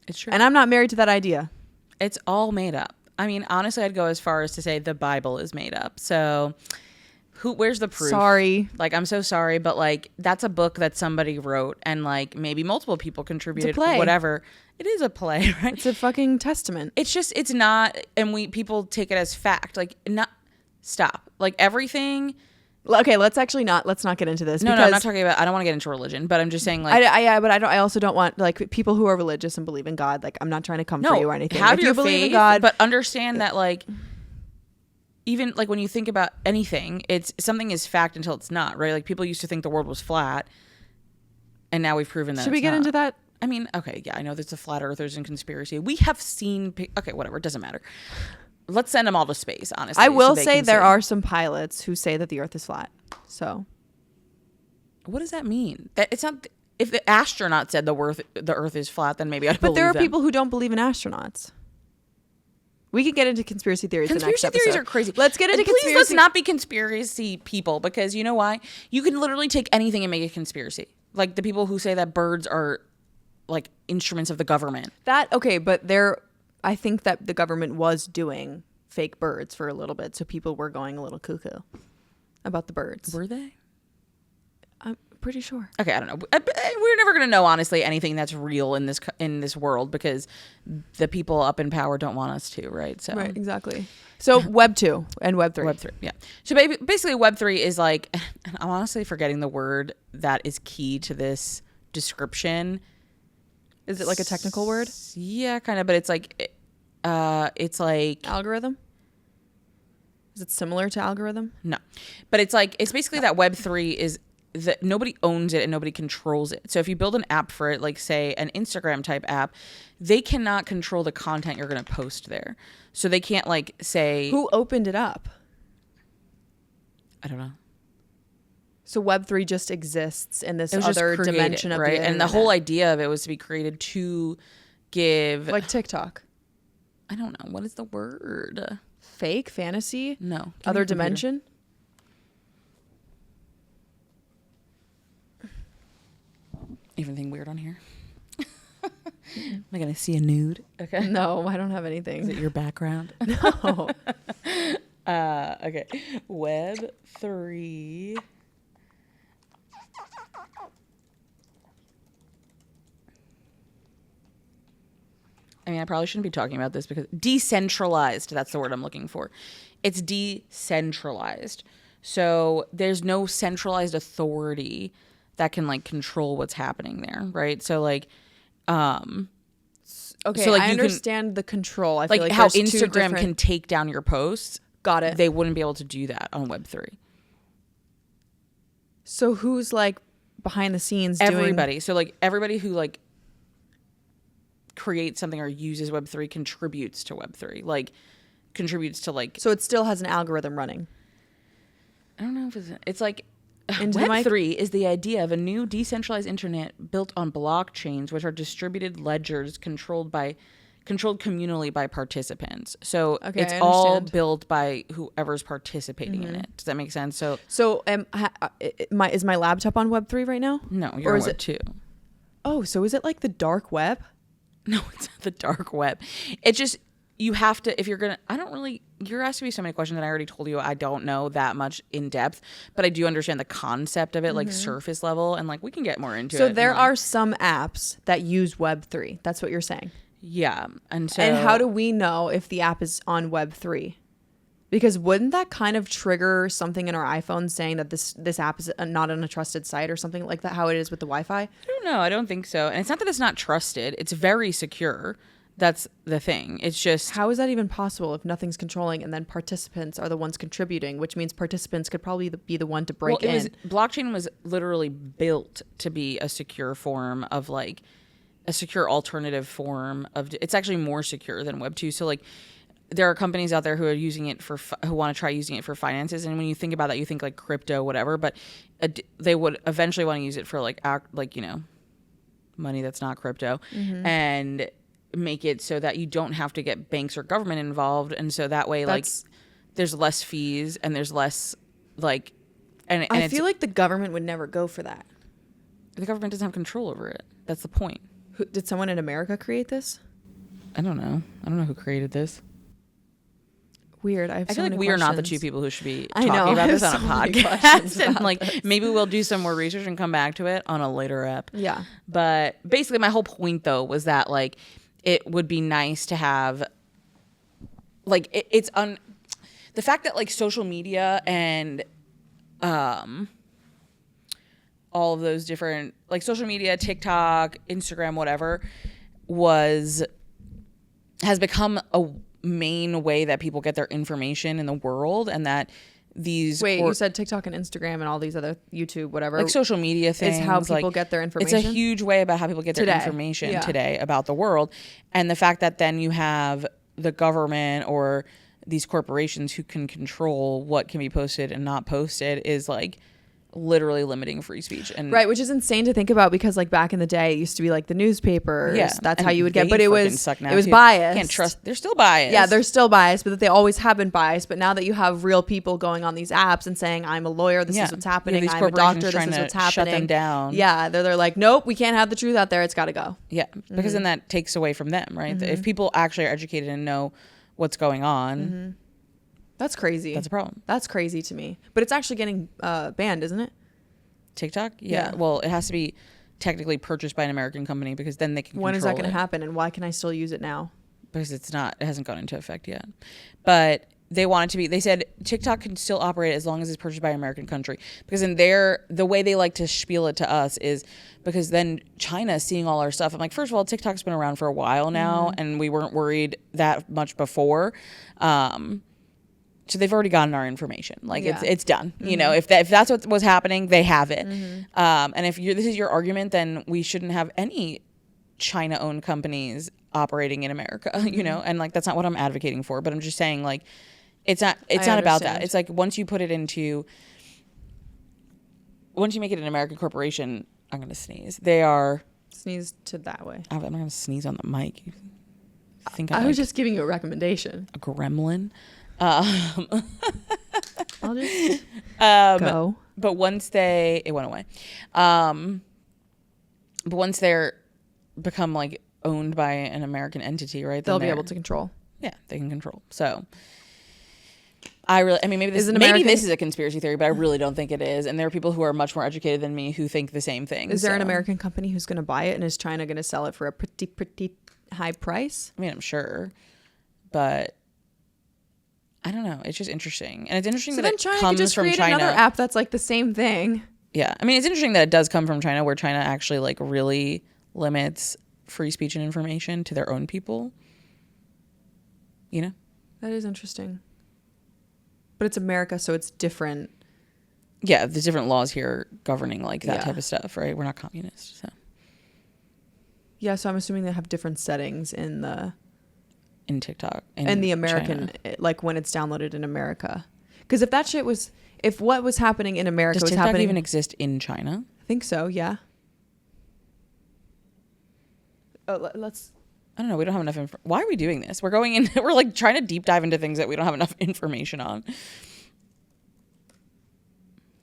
It's true. And I'm not married to that idea. It's all made up. I mean, honestly, I'd go as far as to say the Bible is made up. So where's the proof? Sorry. Like, I'm so sorry, but like, that's a book that somebody wrote and like maybe multiple people contributed. It's a play. Whatever. It is a play, right? It's a fucking testament. It's just, it's not, and people take it as fact. Like, not, stop. Like, everything. Okay, let's not get into this. No, I'm not talking about, I don't want to get into religion, but I'm just saying, like, I also don't want, like, people who are religious and believe in God, like, I'm not trying to come for you or anything. Have if your you believe faith, in God, but understand that, like, even like when you think about anything, it's something is fact until it's not, right? Like, people used to think the world was flat, and now we've proven that. Should we get into that? I mean, okay, yeah, I know there's the flat earthers and conspiracy. We have seen, okay, whatever, it doesn't matter. Let's send them all to space, honestly. I will say there are some pilots who say that the Earth is flat. So, what does that mean? That it's not. If the astronaut said the Earth is flat, then maybe I'd believe them. But there are people who don't believe in astronauts. We could get into conspiracy theories. Conspiracy the next theories episode. are crazy. Let's get into and please conspiracy. let's not be conspiracy people, because you know why? You can literally take anything and make a conspiracy. Like the people who say that birds are like instruments of the government. But I think that the government was doing fake birds for a little bit, so people were going a little cuckoo about the birds. Were they? I'm pretty sure. Okay, I don't know. We're never gonna know honestly anything that's real in this world, because the people up in power don't want us to, right? So Right, exactly. So Web 2 and Web 3. Web 3, yeah. So basically Web 3 is like, and I'm honestly forgetting the word that is key to this description. Is it like a technical word? Yeah, kind of, but it's like Algorithm? Is it similar to algorithm? No, but it's basically that Web 3 is that nobody owns it and nobody controls it. So if you build an app for it, like say an Instagram type app, they cannot control the content you're going to post there. So they can't like say who opened it up. I don't know. So Web 3 just exists in this It was other just created, dimension of right? the And internet. the whole idea of it was to be created to give like TikTok. I don't know, what is the word? Fake fantasy? No. Give me Other your computer. dimension? Anything weird on here? Am I gonna see a nude? Okay. No, I don't have Is anything. it your background? No. Okay. Web 3. I mean, I probably shouldn't be talking about this because decentralized, that's the word I'm looking for. It's decentralized. So there's no centralized authority that can like control what's happening there, right? So like Okay, So, like, I you can- understand the control. I like, feel like how there's two Instagram different- can take down your posts, Got it. they wouldn't be able to do that on Web 3. So who's like behind the scenes Everybody. So like everybody who like creates something or uses Web 3 contributes to Web 3. Like contributes to like So it still has an algorithm running. I don't know if it's like Into the Web mic? 3 is the idea of a new decentralized internet built on blockchains, which are distributed ledgers controlled communally by participants. So Okay, it's I all understand. built by whoever's participating in it. Does that make sense? So So is my laptop on Web 3 right now? no, Or you're on is Web it- 2. Oh, so is it like the dark web? No, it's not the dark web. It's just you have to, if you're gonna, I don't really, you're asking me so many questions that I already told you I don't know that much in depth, but I do understand the concept of it, like surface level, and like we can get more into it. So and, there like, are some apps that use Web 3. That's what you're saying. yeah, and so And how do we know if the app is on Web 3? Because wouldn't that kind of trigger something in our iPhone saying that this app is not on a trusted site or something like that, how it is with the Wi-Fi? I don't know. I don't think so. And it's not that it's not trusted. It's very secure. That's the thing. It's just How is that even possible if nothing's controlling and then participants are the ones contributing, which means participants could probably be the one to break well, in. blockchain was literally built to be a secure form of like a secure alternative form of. It's actually more secure than Web 2. So like there are companies out there who are using it who want to try using it for finances, and when you think about that, you think like crypto, whatever. But they would eventually want to use it for like money that's not crypto, and make it so that you don't have to get banks or government involved, and so that way That's- like there's less fees and there's less like and I it's, feel like the government would never go for that. the government doesn't have control over it. That's the point. Did someone in America create this? I don't know who created this. Weird. I feel like we are not the two people who should be I talking know, about I this have on a so many podcast. questions And about like this. maybe we'll do some more research and come back to it on a later ep. Yeah. But basically my whole point though was that like it would be nice to have like the fact that like social media and all of those different like social media, TikTok, Instagram, whatever has become a main way that people get their information in the world, and that these You said TikTok and Instagram and all these other YouTube, whatever. like social media things is how people like, get their information. It's a huge way about how people get their Today. information Yeah. today about the world, and the fact that then you have the government or these corporations who can control what can be posted and not posted is like literally limiting free speech. And right, which is insane to think about because like back in the day it used to be like the newspapers. Yeah, that's and how you would get, but they it fucking was suck now, biased. Can't trust. They're still biased. Yeah, they're still biased, but they always have been biased. But now that you have real people going on these apps and saying, "I'm a lawyer, this is what's happening. These I'm a doctor, corporations this is what's trying to happening." shut them down. Yeah, they're like, "Nope, we can't have the truth out there. It's got to go." Yeah, because then that takes away from them, right? If people actually are educated and know what's going on, that's crazy. that's a problem. That's crazy to me. But it's actually getting banned, isn't it? TikTok? Yeah. Well, it has to be technically purchased by an American company because then they can When is that control going to it. happen, and why can I still use it now? Because it hasn't gone into effect yet. But they want it to be, they said TikTok can still operate as long as it's purchased by an American country. Because in the way they like to spiel it to us is because then China is seeing all our stuff. I'm like, first of all, TikTok's been around for a while now, and we weren't worried that much before. So they've already gotten our information. Like it's done. You know, if that's what was happening, they have it. And if this is your argument, then we shouldn't have any China-owned companies operating in America. You know, and like that's not what I'm advocating for. But I'm just saying like it's not about that. It's like once you make it an American corporation, I'm gonna sneeze. They are Sneeze to that way. I'm gonna sneeze on the mic. I was just giving you a recommendation. A gremlin. I'll just go. But once it went away. But once they're become like owned by an American entity, right? They'll be able to control. Yeah, they can control. So maybe this is a conspiracy theory, but I really don't think it is. And there are people who are much more educated than me who think the same thing. Is there an American company who's going to buy it, and is China going to sell it for a pretty high price? I mean, I'm sure, but I don't know. It's just interesting. And it's interesting that it comes from China. Another app that's like the same thing. Yeah. I mean, it's interesting that it does come from China, where China actually like really limits free speech and information to their own people. You know? That is interesting. But it's America, so it's different. Yeah, there's different laws here governing like that type of stuff, right? We're not communists, so. Yeah, so I'm assuming they have different settings in TikTok and the American China. Like when it's downloaded in America, because if what was happening in America does TikTok even exist in China? I think so. Yeah. Let's. I don't know. We don't have enough Why are we doing this? We're going in. We're like trying to deep dive into things that we don't have enough information on.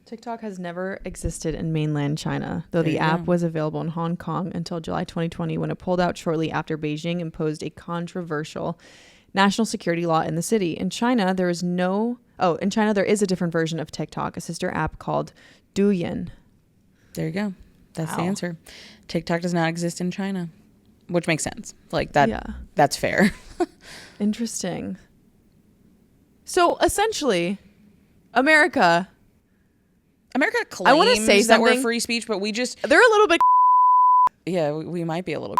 TikTok has never existed in mainland China, though the app was available in Hong Kong until July 2020, when it pulled out shortly after Beijing imposed a controversial national security law in the city. In China, there is a different version of TikTok, a sister app called Douyin. There you go. That's the answer. TikTok does not exist in China, which makes sense. Like that. Yeah. That's fair. Interesting. So essentially, America claims I want to say that we're free speech, but they're a little bit. Yeah, we might be a little.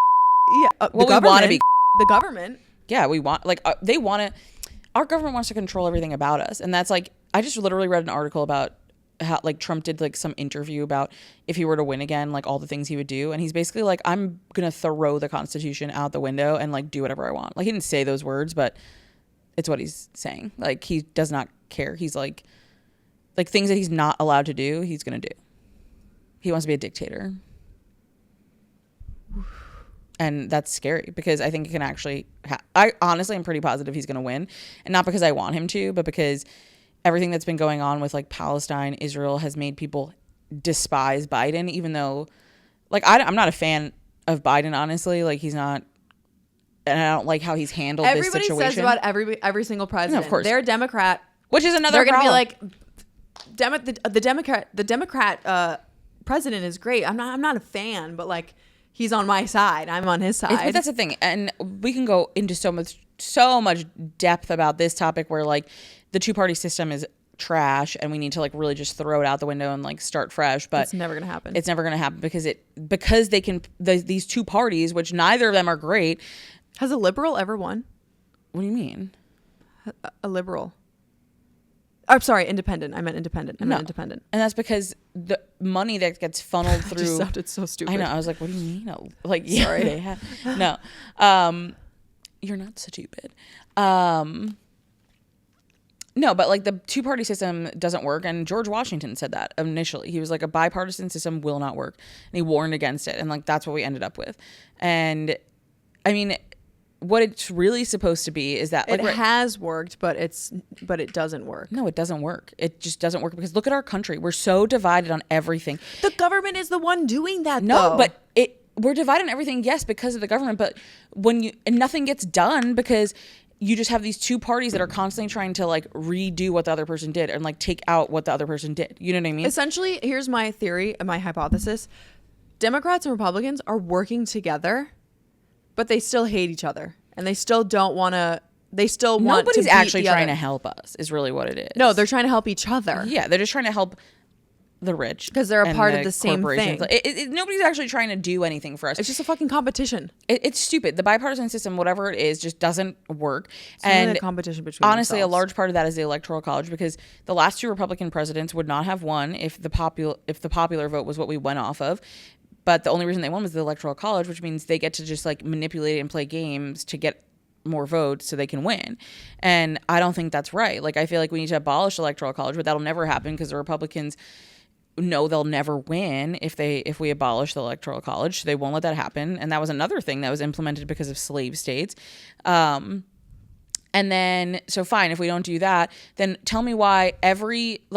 Yeah, we want to be the government. Yeah, we want they want to. Our government wants to control everything about us, and that's like I just literally read an article about how like Trump did like some interview about if he were to win again, like all the things he would do, and he's basically like, I'm gonna throw the Constitution out the window and like do whatever I want. Like he didn't say those words, but it's what he's saying. Like he does not care. He's like things that he's not allowed to do, he's gonna do. He wants to be a dictator. And that's scary because I think it can actually I honestly am pretty positive he's going to win, and not because I want him to, but because everything that's been going on with like Palestine, Israel has made people despise Biden, even though like I'm not a fan of Biden, honestly. Like he's not, and I don't like how he's handled this situation. Everybody says about every single president. No, of course. They're a Democrat, which is another they're going to problem. be like the Democrat president is great. I'm not a fan, but like he's on my side. I'm on his side. But that's the thing. And we can go into so much depth about this topic where like the two-party system is trash and we need to like really just throw it out the window and like start fresh. But it's never going to happen. It's never going to happen because they can, these two parties, which neither of them are great. Has a liberal ever won? What do you mean? A liberal. I'm sorry, independent. I meant independent. Independent. And that's because the money that gets funneled through. Just sounded so stupid. I know. I was like, what do you mean? Like, yeah, sorry. They have. No. You're not stupid. No, but like the two-party system doesn't work, and George Washington said that initially. He was like, a bipartisan system will not work, and he warned against it, and like that's what we ended up with. And I mean, what it's really supposed to be is that like, it has worked, but it doesn't work. No, it doesn't work. It just doesn't work because look at our country. We're so divided on everything. The government is the one doing that. No, though. but we're divided on everything. Yes, because of the government, but and nothing gets done because you just have these two parties that are constantly trying to like redo what the other person did and like take out what the other person did. You know what I mean? Essentially, here's my theory and my hypothesis. Democrats and Republicans are working together, but they still hate each other. And they still don't want to, they still want Nobody's to actually trying to help us is really what it is. No, they're trying to help each other. Yeah, they're just trying to help the rich. Because they're a part of the same thing. Nobody's actually trying to do anything for us. It's just a fucking competition. It's stupid. The bipartisan system, whatever it is, just doesn't work. It's really a competition between honestly, themselves. a large part of that is the Electoral College, because the last two Republican presidents would not have won if the popular vote was what we went off of. But the only reason they won was the Electoral College, which means they get to just like manipulate and play games to get more votes so they can win. And I don't think that's right. Like, I feel like we need to abolish the Electoral College, but that'll never happen because the Republicans know they'll never win if we abolish the Electoral College. So they won't let that happen. And that was another thing that was implemented because of slave states. And then, so fine, if we don't do that, then tell me why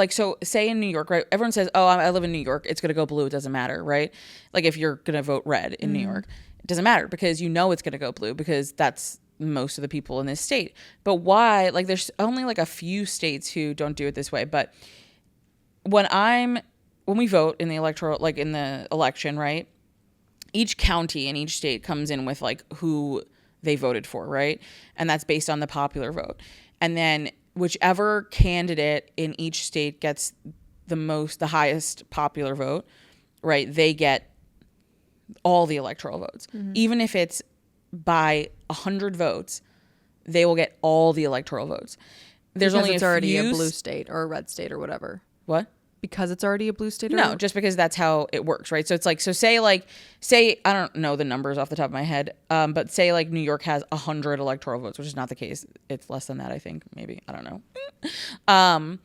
so say in New York, right? Everyone says, oh, I live in New York, it's going to go blue. It doesn't matter, right? Like if you're going to vote red in New York, it doesn't matter because you know it's going to go blue because that's most of the people in this state. But why? Like there's only like a few states who don't do it this way. But when we vote in the electoral, like in the election, right? Each county in each state comes in with like who they voted for, right? And that's based on the popular vote. And then whichever candidate in each state gets the highest popular vote, right? They get all the electoral votes. Mm-hmm. Even if it's by 100 votes, they will get all the electoral votes. There's because only it's already a blue state or a red state or whatever. What? Because it's already a blue state? Or no, just because that's how it works, right? So it's like, say I don't know the numbers off the top of my head, but say like New York has 100 electoral votes, which is not the case. It's less than that, I think, maybe. I don't know.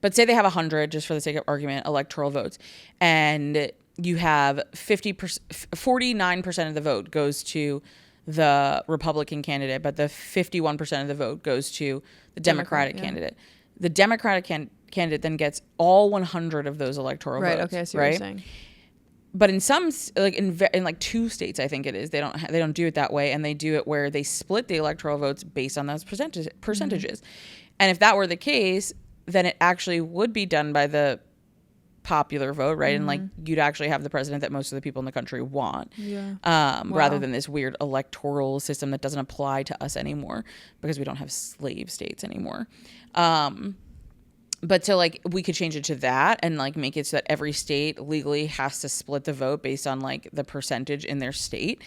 But say they have 100, just for the sake of argument, electoral votes, and you have 49% of the vote goes to the Republican candidate, but the 51% of the vote goes to the Democratic candidate. The Democratic candidate then gets all 100 of those electoral votes. Right. Okay. I see what you're saying. But in some, like in like 2 states, I think it is, they don't do it that way, and they do it where they split the electoral votes based on those percentages. Mm-hmm. And if that were the case, then it actually would be done by the popular vote, right? Mm-hmm. And like you'd actually have the president that most of the people in the country want, rather than this weird electoral system that doesn't apply to us anymore because we don't have slave states anymore. But so like we could change it to that and like make it so that every state legally has to split the vote based on like the percentage in their state.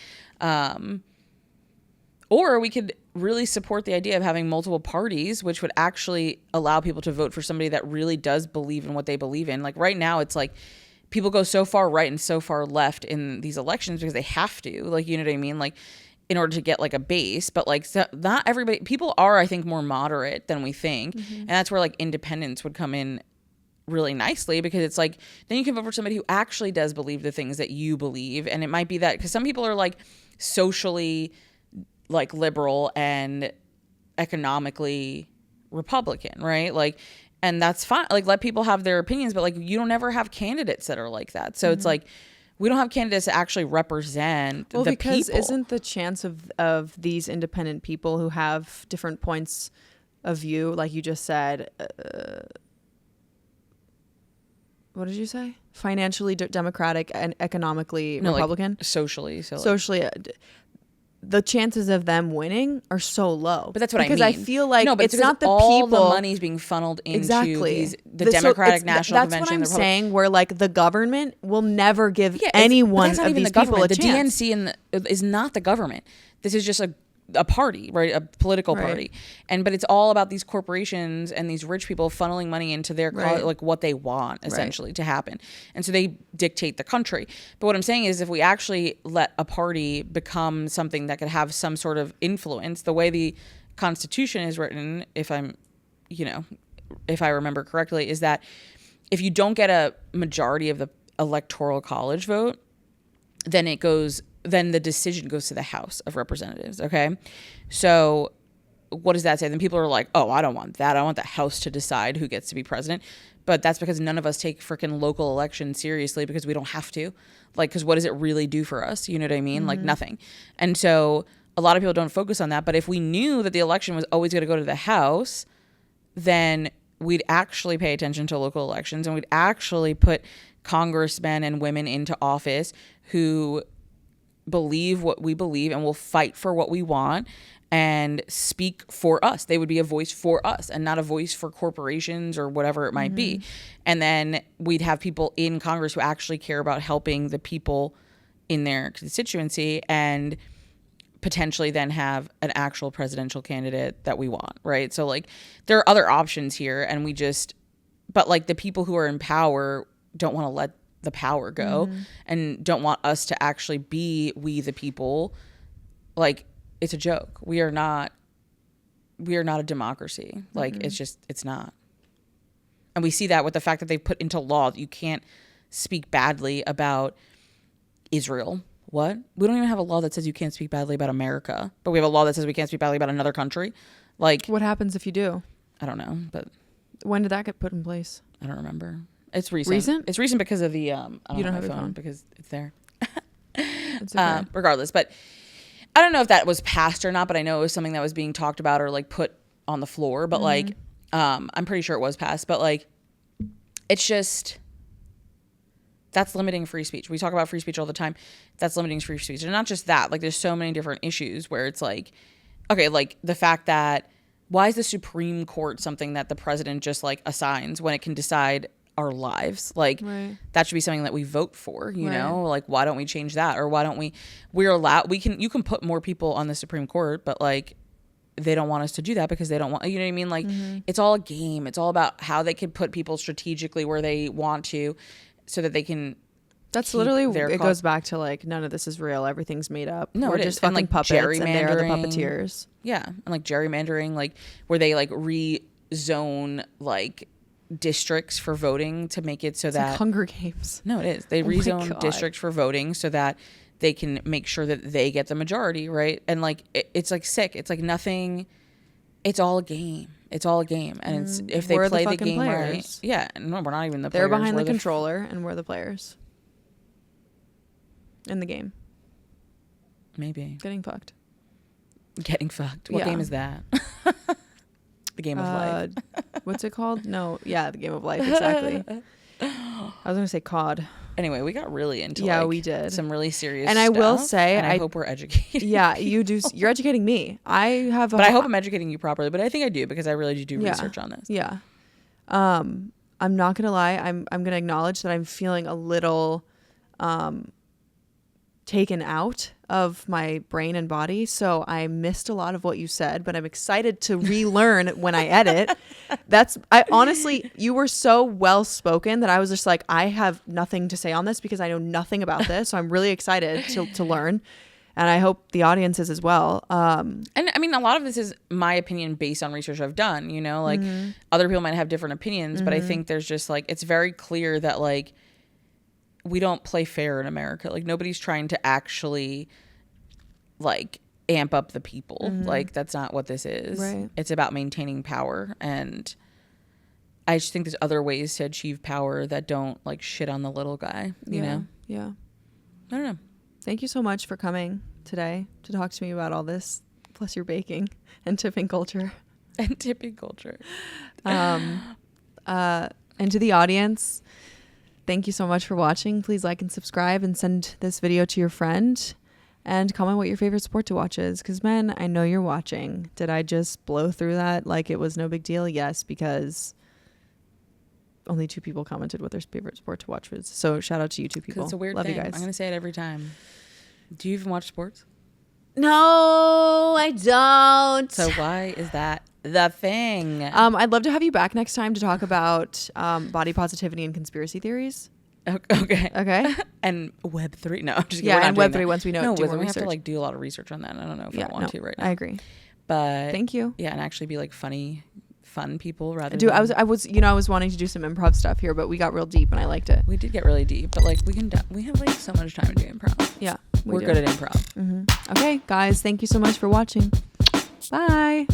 Or we could really support the idea of having multiple parties, which would actually allow people to vote for somebody that really does believe in what they believe in. Like right now, it's like people go so far right and so far left in these elections because they have to, like, you know what I mean? Like in order to get like a base, but like so not everybody, people are, I think, more moderate than we think. Mm-hmm. And that's where like independence would come in really nicely, because it's like, then you can vote for somebody who actually does believe the things that you believe. And it might be that, because some people are like socially like liberal and economically Republican, right? Like, and that's fine. Like, let people have their opinions, but like, you don't ever have candidates that are like that. So it's like, we don't have candidates that actually represent the because people. Isn't the chance of these independent people who have different points of view, like you just said, what did you say? Financially democratic and economically Republican? Like socially. So socially, the chances of them winning are so low. But that's what I mean. Because I feel like it's not the all people. The money's being funneled into the Democratic National Convention. That's what I'm saying, where like the government will never give any one of these people a chance. The DNC is not the government. This is just a party, right? A political party. But it's all about these corporations and these rich people funneling money into their like what they want essentially to happen. And so they dictate the country. But what I'm saying is, if we actually let a party become something that could have some sort of influence, the way the Constitution is written, if I'm, if I remember correctly, is that if you don't get a majority of the electoral college vote, then the decision goes to the House of Representatives. Okay. So what does that say? Then people are like, oh, I don't want that. I want the House to decide who gets to be president. But that's because none of us take freaking local elections seriously because we don't have to. Like, because what does it really do for us? You know what I mean? Like nothing. And so a lot of people don't focus on that. But if we knew that the election was always going to go to the House, then we'd actually pay attention to local elections and we'd actually put congressmen and women into office who believe what we believe and will fight for what we want and speak for us. They would be a voice for us and not a voice for corporations or whatever it might be. And then we'd have people in Congress who actually care about helping the people in their constituency and potentially then have an actual presidential candidate that we want, right? So like there are other options here and but like the people who are in power don't want to let the power go and don't want us to actually be we the people. Like it's a joke. We are not a democracy. Like it's not. And we see that with the fact that they put into law that you can't speak badly about Israel. What? We don't even have a law that says you can't speak badly about America, but we have a law that says we can't speak badly about another country. Like What happens if you do? I don't know, but when did that get put in place? I don't remember. It's recent. It's recent because of the you don't have my phone because it's there. It's okay. Regardless, but I don't know if that was passed or not, but I know it was something that was being talked about or like put on the floor, but like I'm pretty sure it was passed, but like it's just that's limiting free speech. We talk about free speech all the time. That's limiting free speech. And not just that, like there's so many different issues where it's like, okay, like the fact that why is the Supreme Court something that the president just like assigns when it can decide our lives? Like that should be something that we vote for, you know? Like why don't we change that? Or why don't you can put more people on the Supreme Court, but like they don't want us to do that because they don't want, you know what I mean? Like it's all a game. It's all about how they can put people strategically where they want to so that they can. That's literally, it goes back to like, none of this is real. Everything's made up. No, we're just fucking like puppets and they're the puppeteers. Yeah. And like gerrymandering, like where they like rezone like districts for voting to make it so that. Like Hunger Games. No, it is. They rezone districts for voting so that they can make sure that they get the majority, right? And like, it's like sick. It's like nothing. It's all a game. It's all a game. And it's if they play the game players. Right. Yeah. No, we're not even the players. They're behind the controller and we're the players. In the game. Maybe. Getting fucked. What game is that? The game of life. What's it called? No. Yeah, the game of life. Exactly. I was going to say COD. Anyway, we got really into we did some really serious and stuff. I will say, and I hope we're educated. Yeah, you do. You're educating me. I hope I'm educating you properly. But I think I do because I really do research on this. Yeah. I'm not going to lie. I'm going to acknowledge that I'm feeling a little taken out of my brain and body, so I missed a lot of what you said, but I'm excited to relearn when I edit. I honestly, you were so well spoken that I was just like, I have nothing to say on this because I know nothing about this, so I'm really excited to learn, and I hope the audience is as well. And I mean, a lot of this is my opinion based on research I've done, you know, like other people might have different opinions, but I think there's just like, it's very clear that like we don't play fair in America. Like nobody's trying to actually like amp up the people. Like that's not what this is. Right. It's about maintaining power. And I just think there's other ways to achieve power that don't like shit on the little guy, you know? Yeah. I don't know. Thank you so much for coming today to talk to me about all this, plus your baking and tipping culture. And tipping culture. And to the audience, thank you so much for watching. Please like and subscribe and send this video to your friend and comment what your favorite sport to watch is. Because, man, I know you're watching. Did I just blow through that like it was no big deal? Yes, because only 2 people commented what their favorite sport to watch was. So shout out to you 2 people. It's a weird Love thing. you guys. I'm going to say it every time. Do you even watch sports? No, I don't. So why is that the thing? I'd love to have you back next time to talk about body positivity and conspiracy theories. Okay. And Web3. No, I'm just kidding. Yeah, and Web3 once we know. No, do more we have research. to like do a lot of research on that. I don't know if I want to right now. I agree. But thank you. Yeah, and actually be like funny fun people rather Dude, than... I was wanting to do some improv stuff here, but we got real deep and I liked it. We did get really deep, but like we have like so much time to do improv. Yeah. We're good at improv. Okay, guys, thank you so much for watching. Bye.